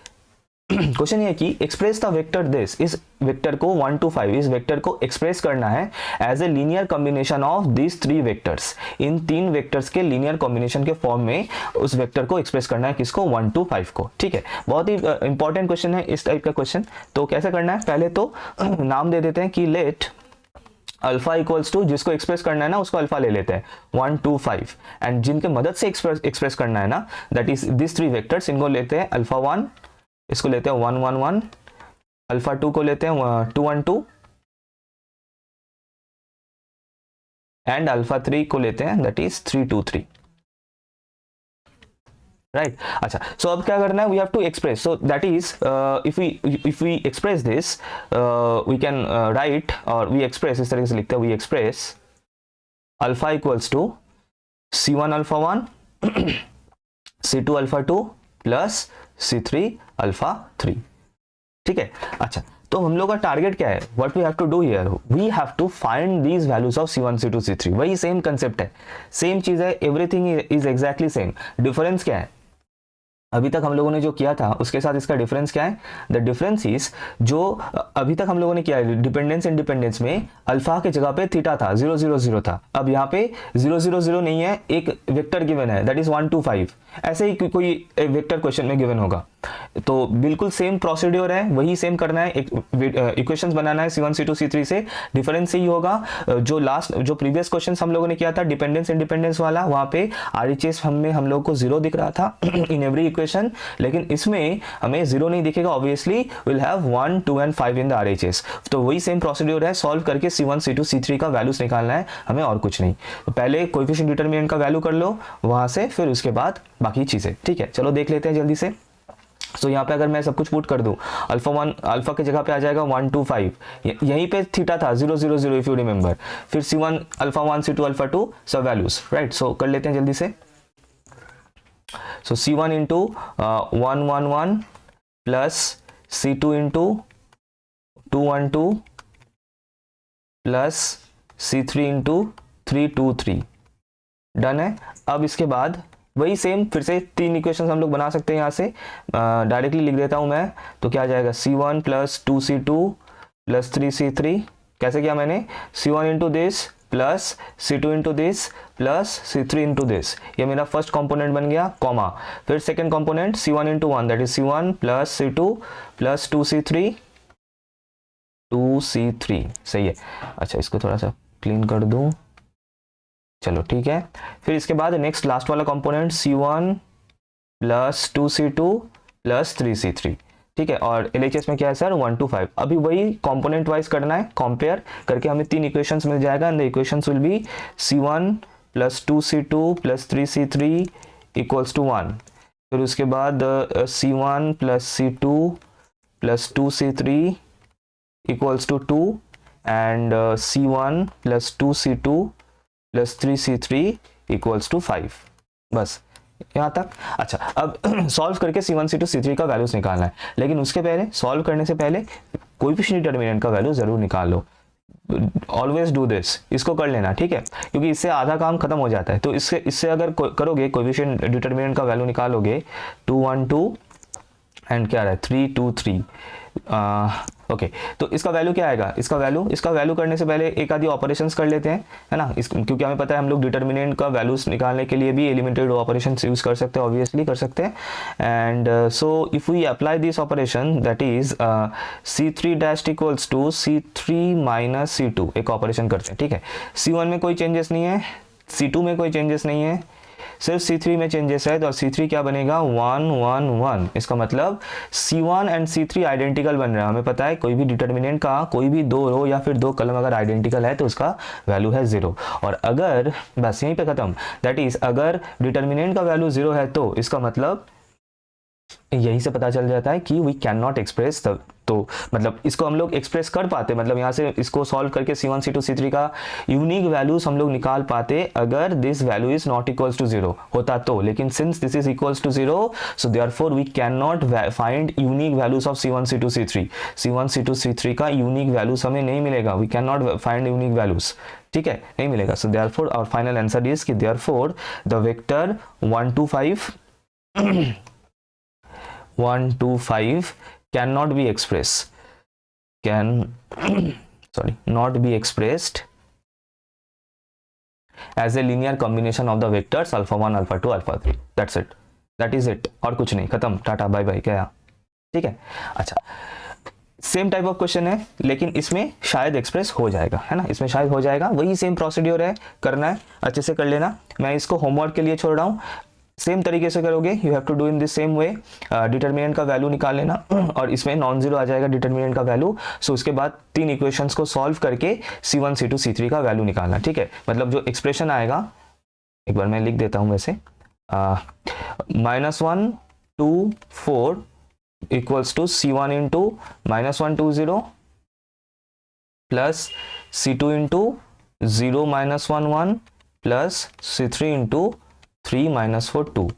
क्वेश्चन ये कि एक्सप्रेस द वेक्टर दिस, इस वेक्टर को 1 to 5, इस वेक्टर को एक्सप्रेस करना है as a linear combination of this 3 vectors. इन 3 वेक्टर्स के लीनियर कॉम्बिनेशन के फॉर्म में उस वेक्टर को एक्सप्रेस करना है, किसको? 1 to 5 को। ठीक है, बहुत ही इंपॉर्टेंट क्वेश्चन है इस टाइप का क्वेश्चन। तो कैसे करना है? पहले तो नाम दे देते हैं कि लेट अल्फा इक्वल्स टू, जिसको एक्सप्रेस करना है ना उसको अल्फा ले लेते हैं 1 2 5, एंड जिनके मदद से एक्सप्रेस करना है ना, दैट इज दिस 3 वेक्टर्स, इनको लेते हैं अल्फा 1, इसको लेते हैं 1 1 1, अल्फा 2 को लेते हैं 2 1 2, एंड अल्फा 3 को लेते हैं दैट इज 3 2 3। राइट, अच्छा, सो अब क्या करना है? We have to express, so that is if we express this we can write, और वी एक्सप्रेस इस तरीके से लिखते हैं, we express alpha equals to C1 alpha 1 C2 alpha 2 plus C3 alpha 3। ठीक है, अच्छा, तो हम लोग का टारगेट क्या है? What we have to do here, we have to find these values of C1 C2 C3। वही सेम कंसेप्ट है, सेम चीज है, everything is exactly same. Difference क्या है? अभी तक हम लोगों ने जो किया था उसके साथ इसका डिफरेंस क्या है? द डिफरेंस इज, जो अभी तक हम लोगों ने किया है डिपेंडेंस इंडिपेंडेंस में, अल्फा के जगह पे थीटा था, 0 0 0 था। अब यहाँ पे 0 0 0 नहीं है, एक वेक्टर गिवन है दैट इज 1 2 5। ऐसे ही कोई वेक्टर क्वेश्चन में गिवन होगा, तो बिल्कुल सेम प्रोसीड्योर है, वही सेम करना है, इक्वेशंस बनाना है C1 C2 C3 से। डिफरेंस यही होगा, जो प्रीवियस क्वेश्चन हम लोगों ने किया था डिपेंडेंस इंडिपेंडेंस वाला, वहाँ पे RHS हम लोग को 0 दिख रहा था इन एवरी इक्वेशन, लेकिन इसमें हमें 0 नहीं दिखेगा, obviously will have 1 2 and 5 in the RHS। तो वही सेम प्रोसीड्योर है, सॉल्व करके C1 C2 C3 का वैल्यूज निकालना है हमें, और कुछ नहीं। तो पहले कोएफिशिएंट डिटरमिनेंट का वैल्यू कर लो वहां से, फिर उसके बाद बाकी चीजें। ठीक है, चलो देख लेते हैं जल्दी से। तो यहाँ पे अगर मैं सब कुछ पुट कर दूं, अल्फा के जगह पे आ जाएगा 1 2 5, यहीं पे थीटा था 0 0 0 इफ यू रिमेंबर, फिर C1 अल्फा 1 C2 अल्फा 2 सब वैल्यूज। राइट, सो कर लेते हैं जल्दी से। सो C1 into 1 1 1 plus C2 into 2 1 2 plus C3 into 323, done है। अब इसके बाद वही सेम फिर से 3 इक्वेशन हम लोग बना सकते हैं यहाँ से, डायरेक्टली लिख देता हूँ मैं। तो क्या आ जाएगा C1 plus 2C2 plus 3C3, कैसे किया मैंने, C1 into this plus C2 into this plus C3 into this, ये मेरा फर्स्ट कंपोनेंट बन गया, कॉमा। फिर second component C1 into 1 that is C1 plus C2 plus 2C3 सही है। अच्छा इसको थोड़ा सा क्लीन कर दूं, चलो ठीक है। फिर इसके बाद नेक्स्ट लास्ट वाला component C1 plus 2C2 plus 3C3, ठीक है। और LHS में क्या है सर, 1 to 5। अभी वही कंपोनेंट वाइज करना है, कंपेयर करके हमें 3 इक्वेशंस मिल जाएगा and the equations will be C1 plus 2C2 plus 3C3 equals to 1। फिर उसके बाद C1 plus C2 plus 2C3 equals to 2 and C1 plus 2C2 plus 3C3 equals to 5, बस यहाँ तक। अच्छा अब सॉल्व करके C1 C2 C3 का वैल्यूज निकालना है, लेकिन उसके पहले सॉल्व करने से पहले कोएफिशिएंट डिटरमिनेंट का वैल्यू जरूर निकाल लो, ऑलवेज डू दिस, इसको कर लेना, ठीक है, क्योंकि इससे आधा काम खत्म हो जाता है। तो इससे अगर करोगे कोएफिशिएंट डिटरमिनेंट का वैल्यू निकालोगे 2 1 2 एंड क्या रहा है 3 2 3, ओके। तो इसका वैल्यू क्या आएगा, इसका वैल्यू करने से पहले एक आधी ऑपरेशंस कर लेते हैं, है ना, क्योंकि हमें पता है हम लोग डिटरमिनेंट का वैल्यूज निकालने के लिए भी एलिमेंट्री रो ऑपरेशंस यूज कर सकते हैं, ऑब्वियसली कर सकते हैं। And so if we apply this operation that is C3 dash equals to C3 minus C2, एक ऑपरेशन करते हैं, ठीक है। C1 में कोई चेंजेस नहीं है, C2 में कोई चेंजेस नहीं है, सिर्फ C3 में चेंजेस है, तो C3 क्या बनेगा 1 1 1। इसका मतलब C1 एंड C3 आइडेंटिकल बन रहा है। हमें पता है कोई भी डिटरमिनेंट का कोई भी 2 रो या फिर 2 कॉलम अगर आइडेंटिकल है तो उसका वैल्यू है 0। और अगर बस यहीं पे खत्म, दैट इज अगर डिटरमिनेंट का वैल्यू 0 है तो इसका मतलब यही से पता चल जाता है कि वी कैन नॉट एक्सप्रेस, तो मतलब इसको हम लोग एक्सप्रेस कर पाते, मतलब यहाँ से इसको सॉल्व करके C1 C2 C3 का यूनिक वैल्यूज हम लोग निकाल पाते अगर this value is not equals to 0 होता तो। लेकिन since this is equals to 0 so therefore we can not find unique values of C1 C2 C3। C1 C2 C3 का यूनिक वैल्यूज हमें नहीं मिलेगा, we can not find unique values, ठीक है, नहीं मिलेगा। So therefore our final answer is कि therefore the vector 1 2 5 1 2 5 cannot be expressed, not be expressed as a linear combination of the vectors alpha 1 alpha 2 alpha 3, that's it, that is it, और कुछ नहीं, खत्म, tata bye bye, क्या, ठीक है। अच्छा same type of question है लेकिन इसमें शायद एक्सप्रेस हो जाएगा, है ना, इसमें शायद हो जाएगा, वही सेम प्रोसीड्योर है, करना है, अच्छे से कर लेना। मैं इसको होमवर्क के लिए छोड़ रहा हूँ, सेम तरीके से करोगे, you have to do in this same way. Determinant का वैल्यू निकाल लेना और इसमें नॉन जीरो आ जाएगा डिटरमिनेंट का वैल्यू। सो उसके बाद 3 इक्वेशंस को सॉल्व करके C1 C2 C3 का वैल्यू निकालना, ठीक है। मतलब जो एक्सप्रेशन आएगा, एक बार मैं लिख देता हूं वैसे, -1 2 4 equals to C1 into -1 2 0 plus C2 into 0 -1 1 plus C3 into 3 -4 2।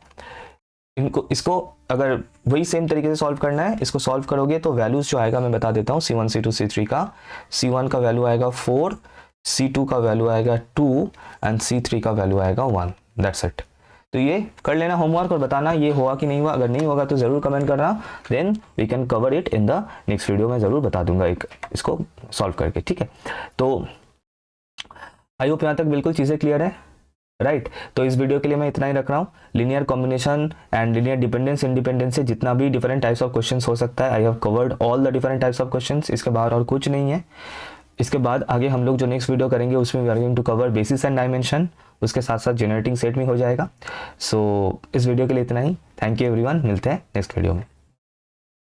इसको अगर वही सेम तरीके से सॉल्व करना है, इसको सॉल्व करोगे तो वैल्यूज जो आएगा मैं बता देता हूँ। C1 C2 C3 का C1 का वैल्यू आएगा 4, C2 का वैल्यू आएगा 2 एंड C3 का वैल्यू आएगा 1, दैट्स इट। तो ये कर लेना होमवर्क और बताना ये हुआ कि नहीं हुआ। अगर नहीं होगा तो ज़रूर कमेंट करना, then we can cover it in the next video में, ज़रूर बता दूंगा एक इसको सॉल्व करके, ठीक है। तो आई होप यहाँ तक बिल्कुल चीज़ें क्लियर है, राइट। तो इस वीडियो के लिए मैं इतना ही रख रहा हूँ। Linear combination and linear dependence independence से जितना भी डिफरेंट टाइप्स ऑफ क्वेश्चंस हो सकता है, I have covered all the different types of questions, इसके बाहर और कुछ नहीं है। इसके बाद आगे हम लोग जो नेक्स्ट वीडियो करेंगे उसमें we are going to cover basis and dimension, उसके साथ साथ जनरेटिंग सेट में हो जाएगा। सो इस वीडियो के लिए इतना ही, थैंक यू एवरीवन, मिलते हैं नेक्स्ट वीडियो में।